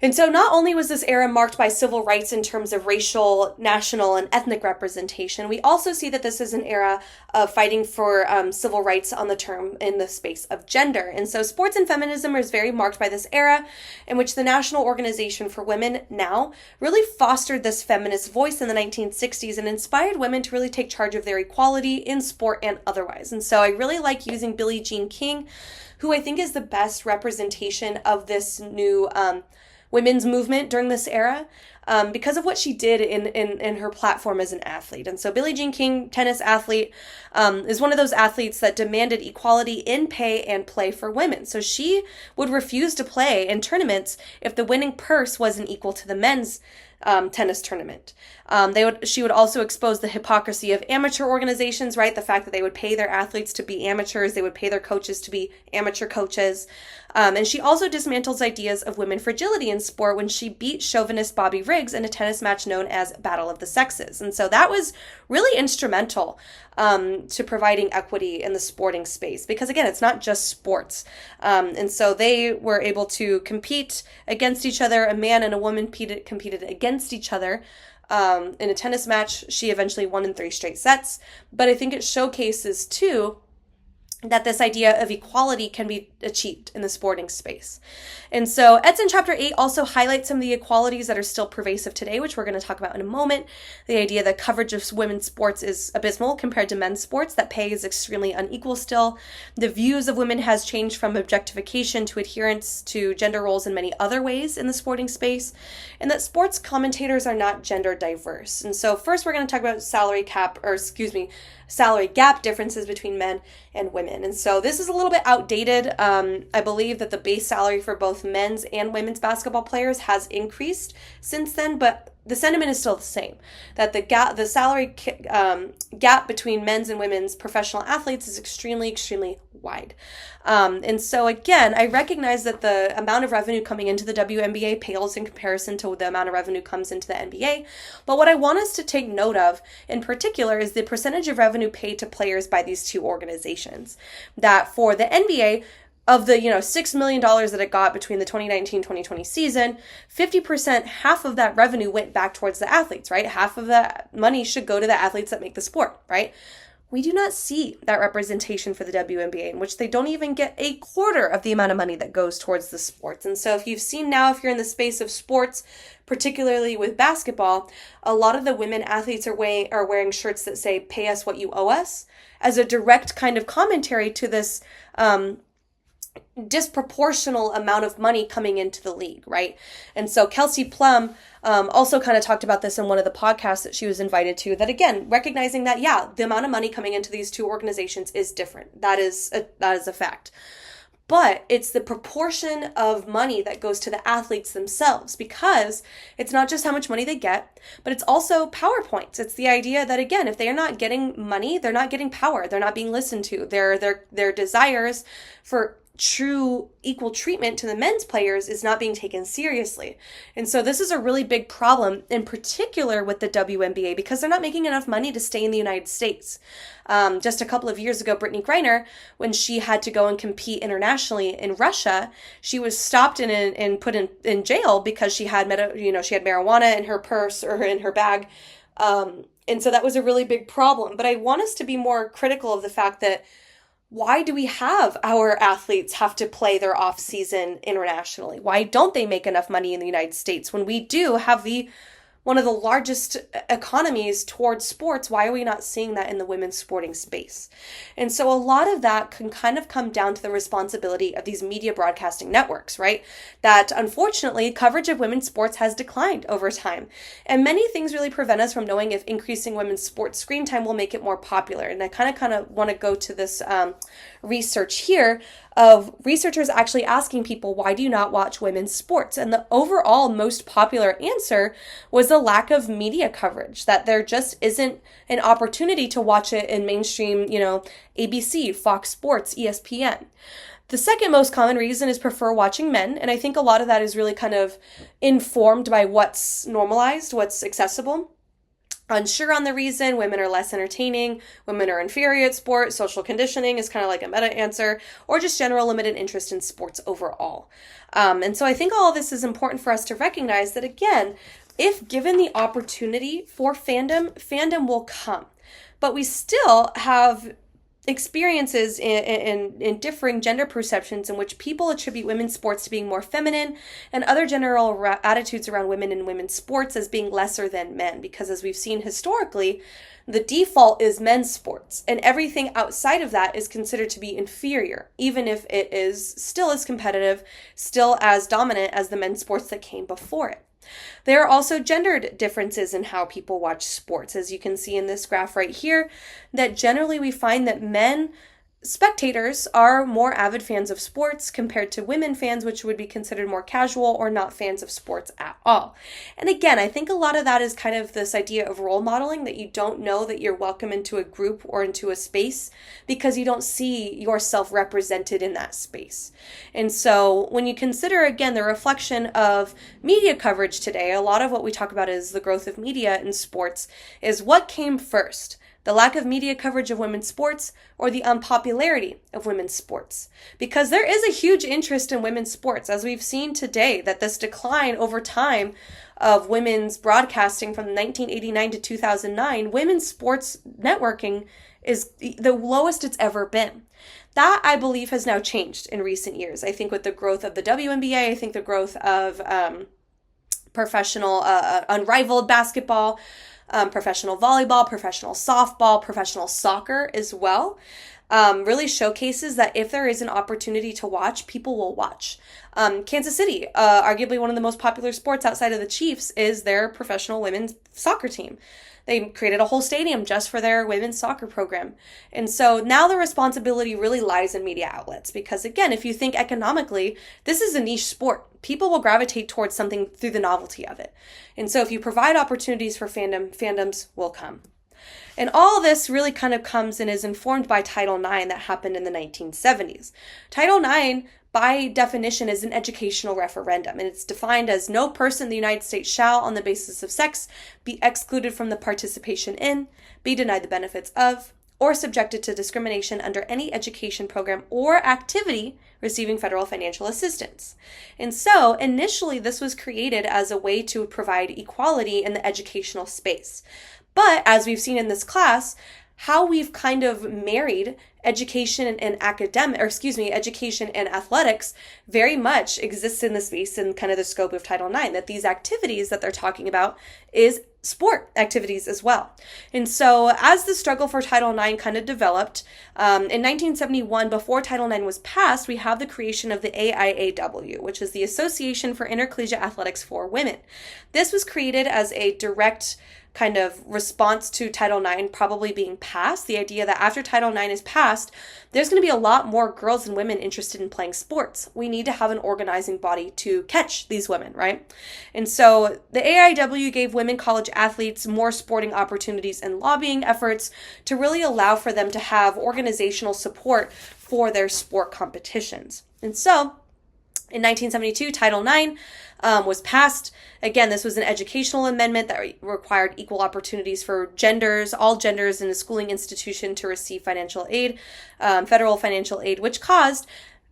And so not only was this era marked by civil rights in terms of racial, national, and ethnic representation, we also see that this is an era of fighting for civil rights on the term in the space of gender. And so sports and feminism is very marked by this era in which the National Organization for Women now really fostered this feminist voice in the 1960s and inspired women to really take charge of their equality in sport and otherwise. And so I really like using Billie Jean King, who I think is the best representation of this new women's movement during this era, because of what she did in her platform as an athlete. And so Billie Jean King, tennis athlete, is one of those athletes that demanded equality in pay and play for women. So she would refuse to play in tournaments if the winning purse wasn't equal to the men's tennis tournament. She would also expose the hypocrisy of amateur organizations, right? The fact that they would pay their athletes to be amateurs, they would pay their coaches to be amateur coaches. And she also dismantles ideas of women fragility in sport when she beat chauvinist Bobby Riggs in a tennis match known as Battle of the Sexes. And so that was really instrumental to providing equity in the sporting space, because again, it's not just sports. And so they were able to compete against each other. A man and a woman competed against each other. In a tennis match, she eventually won in 3 straight sets. But I think it showcases, too, that this idea of equality can be achieved in the sporting space. And so Edson Chapter 8 also highlights some of the equalities that are still pervasive today, which we're going to talk about in a moment. The idea that coverage of women's sports is abysmal compared to men's sports, that pay is extremely unequal still. The views of women has changed from objectification to adherence to gender roles in many other ways in the sporting space, and that sports commentators are not gender diverse. And so first we're going to talk about salary gap differences between men and women. And so this is a little bit outdated. I believe that the base salary for both men's and women's basketball players has increased since then, but the sentiment is still the same, that the salary gap between men's and women's professional athletes is extremely, extremely wide. And so again, I recognize that the amount of revenue coming into the WNBA pales in comparison to the amount of revenue comes into the NBA. But what I want us to take note of in particular is the percentage of revenue paid to players by these two organizations. That for the NBA, of the $6 million that it got between the 2019-2020 season, 50%, half of that revenue went back towards the athletes, right? Half of that money should go to the athletes that make the sport, right? We do not see that representation for the WNBA, in which they don't even get a quarter of the amount of money that goes towards the sports. And so if you've seen now, if you're in the space of sports, particularly with basketball, a lot of the women athletes are wearing shirts that say, "Pay us what you owe us," as a direct kind of commentary to this disproportional amount of money coming into the league, right? And so Kelsey Plum also kind of talked about this in one of the podcasts that she was invited to, that again, recognizing that, yeah, the amount of money coming into these two organizations is different. That is a fact. But it's the proportion of money that goes to the athletes themselves, because it's not just how much money they get, but it's also power points. It's the idea that, again, if they are not getting money, they're not getting power. They're not being listened to. Their desires for true equal treatment to the men's players is not being taken seriously. And so this is a really big problem, in particular with the WNBA, because they're not making enough money to stay in the United States. Just a couple of years ago, Brittany Griner, when she had to go and compete internationally in Russia, she was stopped and put in jail because she had she had marijuana in her purse or in her bag. And so that was a really big problem. But I want us to be more critical of the fact that why do we have our athletes have to play their off season internationally? Why don't they make enough money in the United States when we do have one of the largest economies towards sports? Why are we not seeing that in the women's sporting space? And so a lot of that can kind of come down to the responsibility of these media broadcasting networks, right? That unfortunately coverage of women's sports has declined over time. And many things really prevent us from knowing if increasing women's sports screen time will make it more popular. And I kind of want to go to this research here of researchers actually asking people, why do you not watch women's sports? And the overall most popular answer was the lack of media coverage, that there just isn't an opportunity to watch it in mainstream, ABC, Fox Sports, ESPN. The second most common reason is prefer watching men. And I think a lot of that is really kind of informed by what's normalized, what's accessible. Unsure on the reason, women are less entertaining, women are inferior at sport, social conditioning is kind of like a meta answer, or just general limited interest in sports overall. And so I think all of this is important for us to recognize that, again, if given the opportunity for fandom will come. But we still have experiences in differing gender perceptions in which people attribute women's sports to being more feminine and other general attitudes around women and women's sports as being lesser than men, because as we've seen historically, the default is men's sports and everything outside of that is considered to be inferior, even if it is still as competitive, still as dominant as the men's sports that came before it. There are also gendered differences in how people watch sports, as you can see in this graph right here, that generally we find that men spectators are more avid fans of sports compared to women fans, which would be considered more casual or not fans of sports at all. And again, I think a lot of that is kind of this idea of role modeling, that you don't know that you're welcome into a group or into a space because you don't see yourself represented in that space. And so when you consider, again, the reflection of media coverage today, a lot of what we talk about is the growth of media in sports, is what came first? The lack of media coverage of women's sports or the unpopularity of women's sports? Because there is a huge interest in women's sports, as we've seen today, that this decline over time of women's broadcasting from 1989 to 2009, women's sports networking is the lowest it's ever been. That, I believe, has now changed in recent years. I think with the growth of the WNBA, I think the growth of professional, unrivaled basketball, professional volleyball, professional softball, professional soccer as well, really showcases that if there is an opportunity to watch, people will watch. Kansas City, arguably one of the most popular sports outside of the Chiefs, is their professional women's soccer team. They created a whole stadium just for their women's soccer program. And so now the responsibility really lies in media outlets, because again, if you think economically, this is a niche sport. People will gravitate towards something through the novelty of it. And so if you provide opportunities for fandoms will come. And all this really kind of comes and is informed by Title IX that happened in the 1970s. Title IX, by definition, is an educational referendum, and it's defined as no person in the United States shall, on the basis of sex, be excluded from the participation in, be denied the benefits of, or subjected to discrimination under any education program or activity receiving federal financial assistance. And so, initially, this was created as a way to provide equality in the educational space. But, as we've seen in this class, how we've kind of married education and education and athletics very much exists in the space and kind of the scope of Title IX, that these activities that they're talking about is sport activities as well. And so as the struggle for Title IX kind of developed, in 1971, before Title IX was passed, we have the creation of the AIAW, which is the Association for Intercollegiate Athletics for Women. This was created as a direct kind of response to Title IX probably being passed, the idea that after Title IX is passed, there's going to be a lot more girls and women interested in playing sports. We need to have an organizing body to catch these women, right? And so the AIW gave women college athletes more sporting opportunities and lobbying efforts to really allow for them to have organizational support for their sport competitions. And so in 1972, Title IX was passed. Again, this was an educational amendment that required equal opportunities for genders, all genders in a schooling institution to receive financial aid, federal financial aid, which caused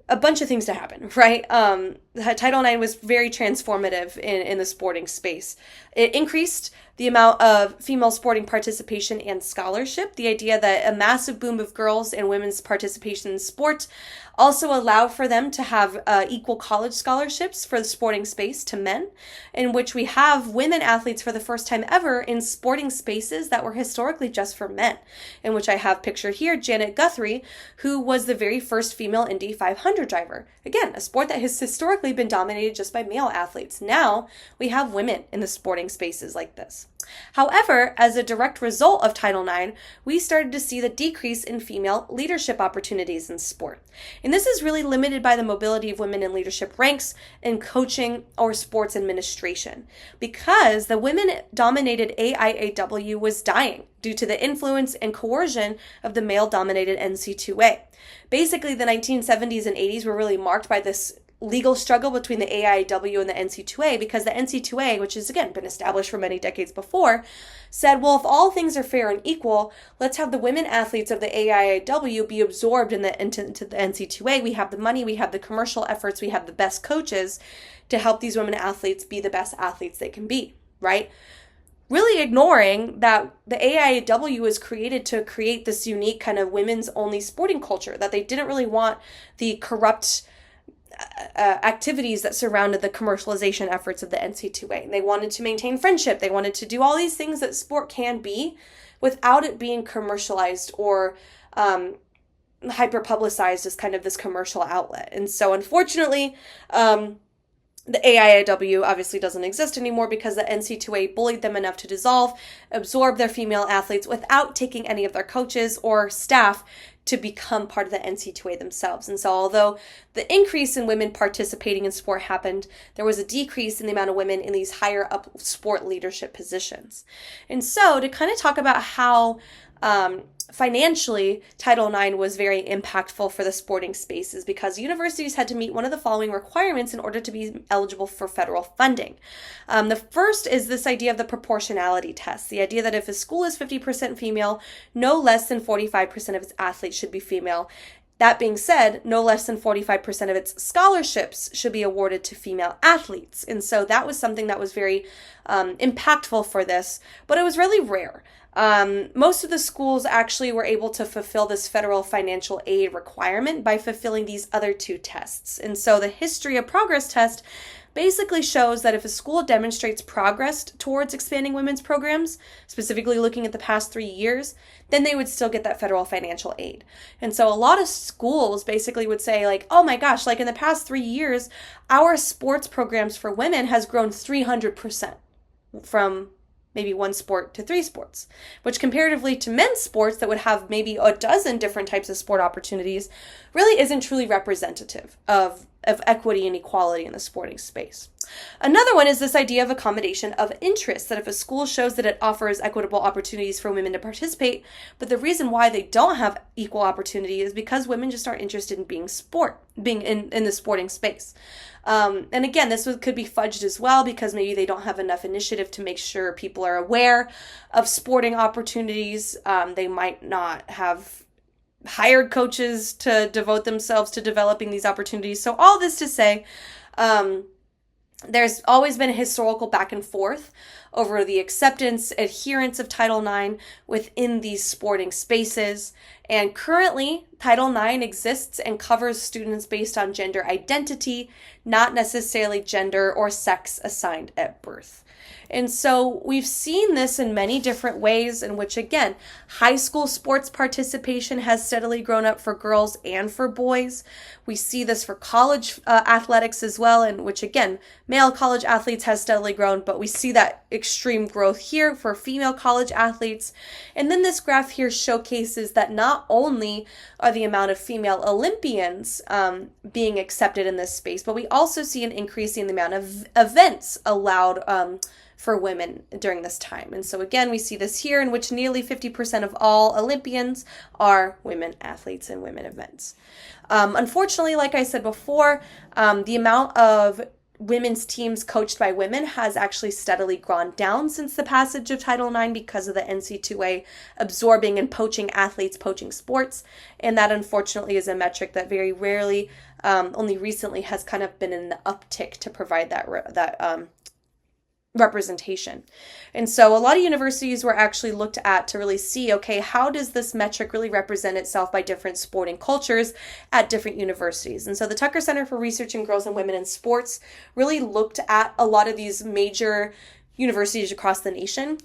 a bunch of things to happen, right? Title IX was very transformative in the sporting space. It increased the amount of female sporting participation and scholarship. The idea that a massive boom of girls and women's participation in sport also allowed for them to have equal college scholarships for the sporting space to men, in which we have women athletes for the first time ever in sporting spaces that were historically just for men, in which I have pictured here Janet Guthrie, who was the very first female Indy 500 driver. Again, a sport that has historically been dominated just by male athletes. Now we have women in the sporting spaces like this. However, as a direct result of Title IX, we started to see the decrease in female leadership opportunities in sport. And this is really limited by the mobility of women in leadership ranks in coaching or sports administration, because the women-dominated AIAW was dying due to the influence and coercion of the male-dominated NC2A. Basically, the 1970s and 80s were really marked by this legal struggle between the AIW and the NC2A, because the NC2A, which has again been established for many decades before, said, well, if all things are fair and equal, let's have the women athletes of the AIW be absorbed into the NC2A. We have the money, we have the commercial efforts, we have the best coaches to help these women athletes be the best athletes they can be, right? Really ignoring that the AIW was created to create this unique kind of women's only sporting culture, that they didn't really want the corrupt activities that surrounded the commercialization efforts of the NC2A. And they wanted to maintain friendship. They wanted to do all these things that sport can be without it being commercialized or hyper publicized as kind of this commercial outlet. And so unfortunately, the AIAW obviously doesn't exist anymore because the NC2A bullied them enough to dissolve, absorb their female athletes without taking any of their coaches or staff to become part of the NC2A themselves. And so although the increase in women participating in sport happened, there was a decrease in the amount of women in these higher up sport leadership positions. And so to kind of talk about how financially, Title IX was very impactful for the sporting spaces, because universities had to meet one of the following requirements in order to be eligible for federal funding. The first is this idea of the proportionality test, the idea that if a school is 50% female, no less than 45% of its athletes should be female. That being said, no less than 45% of its scholarships should be awarded to female athletes. And so that was something that was very impactful for this, but it was really rare. Most of the schools actually were able to fulfill this federal financial aid requirement by fulfilling these other two tests. And so the History of Progress test basically shows that if a school demonstrates progress towards expanding women's programs, specifically looking at the past 3 years, then they would still get that federal financial aid. And so a lot of schools basically would say like, oh my gosh, like in the past 3 years, our sports programs for women has grown 300% from maybe one sport to 3 sports, which comparatively to men's sports that would have maybe a dozen different types of sport opportunities really isn't truly representative of equity and equality in the sporting space. Another one is this idea of accommodation of interest, that if a school shows that it offers equitable opportunities for women to participate, but the reason why they don't have equal opportunity is because women just aren't interested in being in the sporting space. And again, this could be fudged as well because maybe they don't have enough initiative to make sure people are aware of sporting opportunities. They might not have hired coaches to devote themselves to developing these opportunities. So all this to say, there's always been a historical back and forth over the acceptance, adherence of Title IX within these sporting spaces. And currently, Title IX exists and covers students based on gender identity, not necessarily gender or sex assigned at birth. And so we've seen this in many different ways in which, again, high school sports participation has steadily grown up for girls and for boys. We see this for college athletics as well, in which, again, male college athletes has steadily grown, but we see that extreme growth here for female college athletes. And then this graph here showcases that not only are the amount of female Olympians being accepted in this space, but we also see an increase in the amount of events allowed for women during this time. And so again, we see this here, in which nearly 50% of all Olympians are women athletes in women events. Unfortunately, like I said before, the amount of women's teams coached by women has actually steadily gone down since the passage of Title IX because of the NC2A absorbing and poaching athletes, poaching sports. And that unfortunately is a metric that very rarely, only recently, has kind of been in the uptick to provide that representation. And so a lot of universities were actually looked at to really see, okay, how does this metric really represent itself by different sporting cultures at different universities? And so the Tucker Center for Research in Girls and Women in Sports really looked at a lot of these major universities across the nation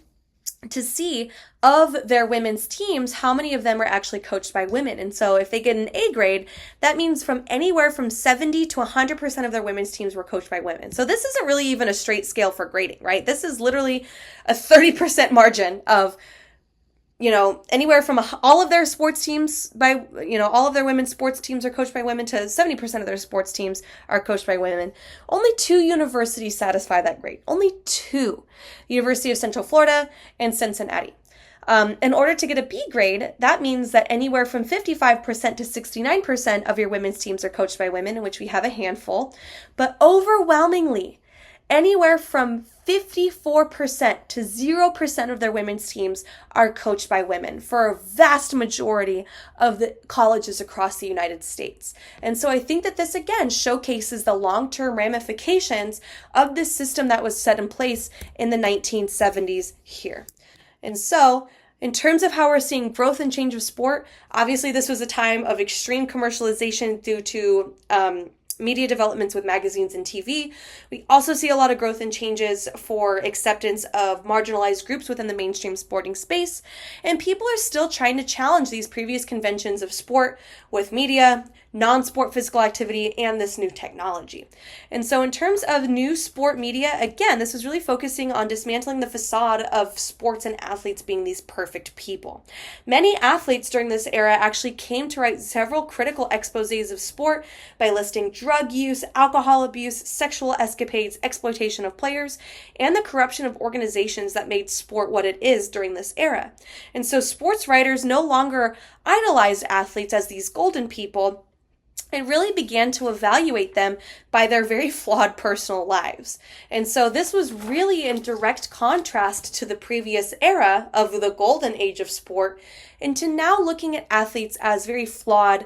to see of their women's teams, how many of them are actually coached by women. And so if they get an A grade, that means from anywhere from 70 to 100% of their women's teams were coached by women. So this isn't really even a straight scale for grading, right? This is literally a 30% margin of, anywhere from all of their sports teams all of their women's sports teams are coached by women to 70% of their sports teams are coached by women. Only 2 universities satisfy that grade. Only 2. University of Central Florida and Cincinnati. In order to get a B grade, that means that anywhere from 55% to 69% of your women's teams are coached by women, in which we have a handful, but overwhelmingly, anywhere from 54% to 0% of their women's teams are coached by women for a vast majority of the colleges across the United States. And so I think that this again showcases the long-term ramifications of this system that was set in place in the 1970s here. And so in terms of how we're seeing growth and change of sport, obviously this was a time of extreme commercialization due to media developments with magazines and TV. We also see a lot of growth and changes for acceptance of marginalized groups within the mainstream sporting space. And people are still trying to challenge these previous conventions of sport with media, non-sport physical activity, and this new technology. And so in terms of new sport media, again, this is really focusing on dismantling the facade of sports and athletes being these perfect people. Many athletes during this era actually came to write several critical exposés of sport by listing drug use, alcohol abuse, sexual escapades, exploitation of players, and the corruption of organizations that made sport what it is during this era. And so sports writers no longer idolized athletes as these golden people, and really began to evaluate them by their very flawed personal lives. And so this was really in direct contrast to the previous era of the golden age of sport, and to now looking at athletes as very flawed,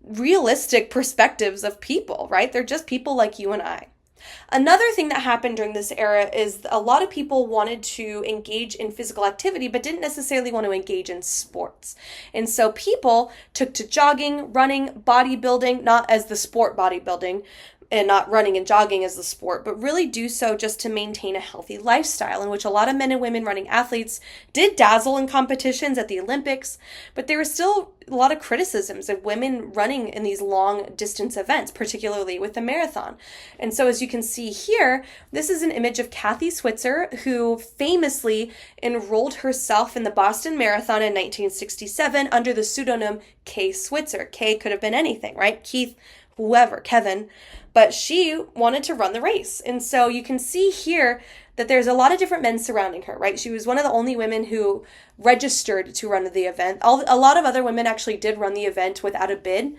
realistic perspectives of people, right? They're just people like you and I. Another thing that happened during this era is a lot of people wanted to engage in physical activity, but didn't necessarily want to engage in sports. And so people took to jogging, running, bodybuilding, not as the sport bodybuilding, and not running and jogging as the sport, but really do so just to maintain a healthy lifestyle, in which a lot of men and women running athletes did dazzle in competitions at the Olympics, but there was still a lot of criticisms of women running in these long distance events, particularly with the marathon. And so as you can see here, this is an image of Kathy Switzer, who famously enrolled herself in the Boston Marathon in 1967 under the pseudonym Kay Switzer. Kay could have been anything, right? Keith, whoever, Kevin, but she wanted to run the race. And so you can see here that there's a lot of different men surrounding her, right? She was one of the only women who registered to run the event. A lot of other women actually did run the event without a bib,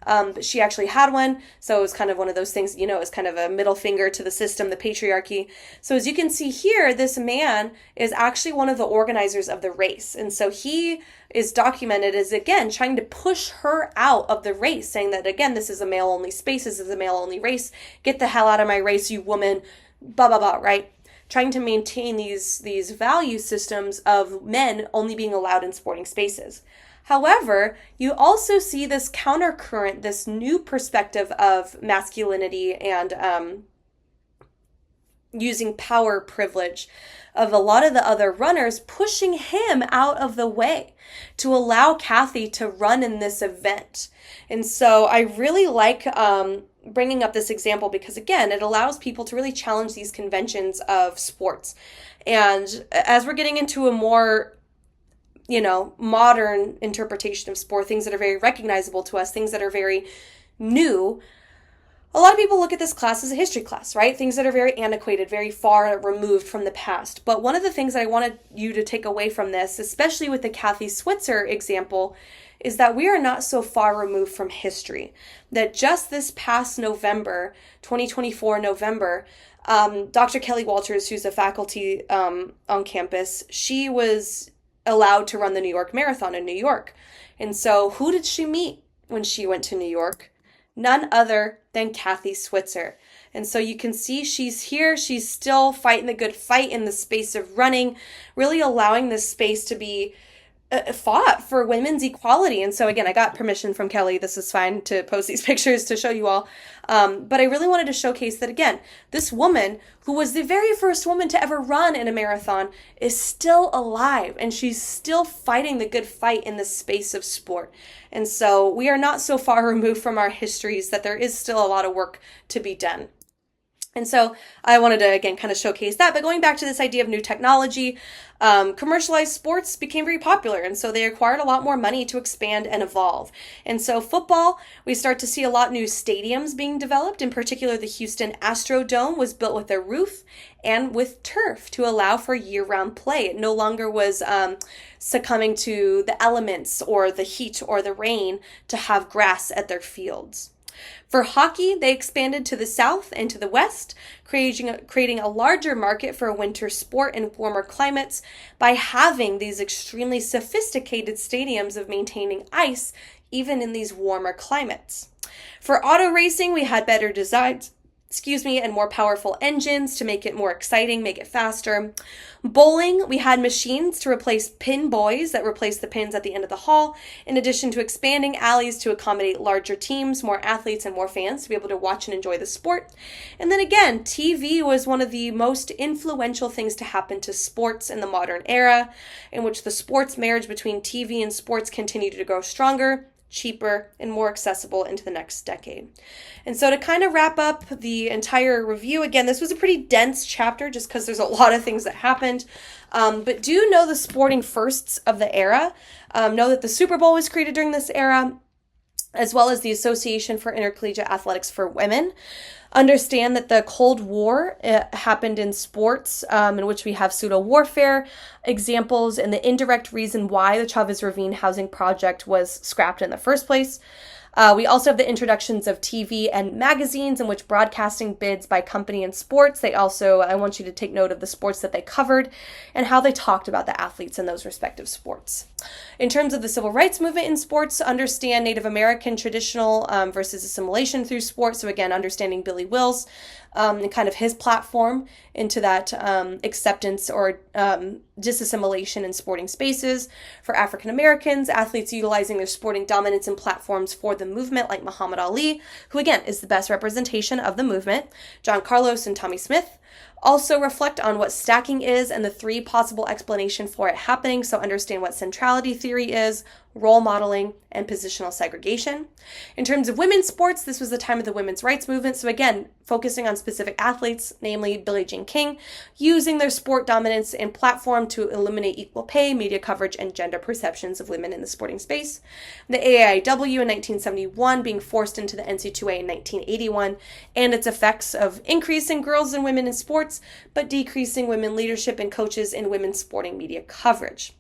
but she actually had one. So it was kind of one of those things, it was kind of a middle finger to the system, the patriarchy. So as you can see here, this man is actually one of the organizers of the race. And so he is documented as, again, trying to push her out of the race, saying that, again, this is a male-only space, this is a male-only race, get the hell out of my race, you woman, blah, blah, blah, right? Trying to maintain these value systems of men only being allowed in sporting spaces. However, you also see this countercurrent, this new perspective of masculinity and using power privilege of a lot of the other runners, pushing him out of the way to allow Kathy to run in this event. And so I really like bringing up this example because, again, it allows people to really challenge these conventions of sports. And as we're getting into a more, modern interpretation of sport, things that are very recognizable to us, things that are very new, a lot of people look at this class as a history class, right? Things that are very antiquated, very far removed from the past. But one of the things that I wanted you to take away from this, especially with the Kathy Switzer example, is that we are not so far removed from history. That just this past November, 2024 November, Dr. Kelly Walters, who's a faculty on campus, she was allowed to run the New York Marathon in New York. And so who did she meet when she went to New York? None other than Kathy Switzer. And so you can see she's here. She's still fighting the good fight in the space of running, really allowing this space to be fought for women's equality. And so again, I got permission from Kelly. This is fine to post these pictures to show you all. But I really wanted to showcase that, again, this woman who was the very first woman to ever run in a marathon is still alive, and she's still fighting the good fight in the space of sport. And so we are not so far removed from our histories that there is still a lot of work to be done. And so I wanted to, again, kind of showcase that. But going back to this idea of new technology, commercialized sports became very popular. And so they acquired a lot more money to expand and evolve. And so football, we start to see a lot new stadiums being developed. In particular, the Houston Astrodome was built with a roof and with turf to allow for year-round play. It no longer was succumbing to the elements or the heat or the rain to have grass at their fields. For hockey, they expanded to the south and to the west, creating a larger market for a winter sport in warmer climates by having these extremely sophisticated stadiums of maintaining ice even in these warmer climates. For auto racing, we had better designs, and more powerful engines to make it more exciting, make it faster. Bowling, we had machines to replace pin buoys that replaced the pins at the end of the hall, in addition to expanding alleys to accommodate larger teams, more athletes, and more fans to be able to watch and enjoy the sport. And then again, TV was one of the most influential things to happen to sports in the modern era, in which the sports marriage between TV and sports continued to grow stronger, cheaper, and more accessible into the next decade. And so to kind of wrap up the entire review, again, this was a pretty dense chapter just because there's a lot of things that happened. But do know the sporting firsts of the era. Know that the Super Bowl was created during this era, as well as the Association for Intercollegiate Athletics for Women. Understand that the Cold War happened in sports, in which we have pseudo-warfare examples and the indirect reason why the Chavez Ravine Housing Project was scrapped in the first place. We also have the introductions of TV and magazines in which broadcasting bids by company in sports. I want you to take note of the sports that they covered and how they talked about the athletes in those respective sports. In terms of the civil rights movement in sports, understand Native American traditional versus assimilation through sports. So again, understanding Billy Wills and kind of his platform into that acceptance or disassimilation in sporting spaces. For African Americans, athletes utilizing their sporting dominance and platforms for the movement, like Muhammad Ali, who again is the best representation of the movement, John Carlos and Tommy Smith. Also reflect on what stacking is and the three possible explanations for it happening, so understand what centrality theory is, role modeling, and positional segregation. In terms of women's sports, this was the time of the women's rights movement, so again, focusing on specific athletes, namely Billie Jean King, using their sport dominance and platform to eliminate equal pay, media coverage, and gender perceptions of women in the sporting space. The AIW in 1971 being forced into the NCAA in 1981, and its effects of increasing girls and women in sports, but decreasing women leadership and coaches in women's sporting media coverage.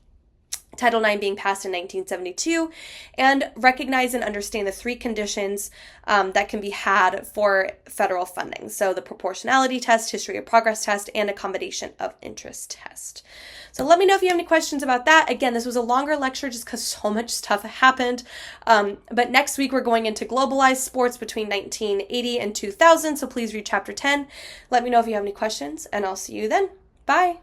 Title IX being passed in 1972, and recognize and understand the three conditions that can be had for federal funding. So the proportionality test, history of progress test, and accommodation of interest test. So let me know if you have any questions about that. Again, this was a longer lecture just because so much stuff happened. But next week we're going into globalized sports between 1980 and 2000. So please read chapter 10. Let me know if you have any questions, and I'll see you then. Bye.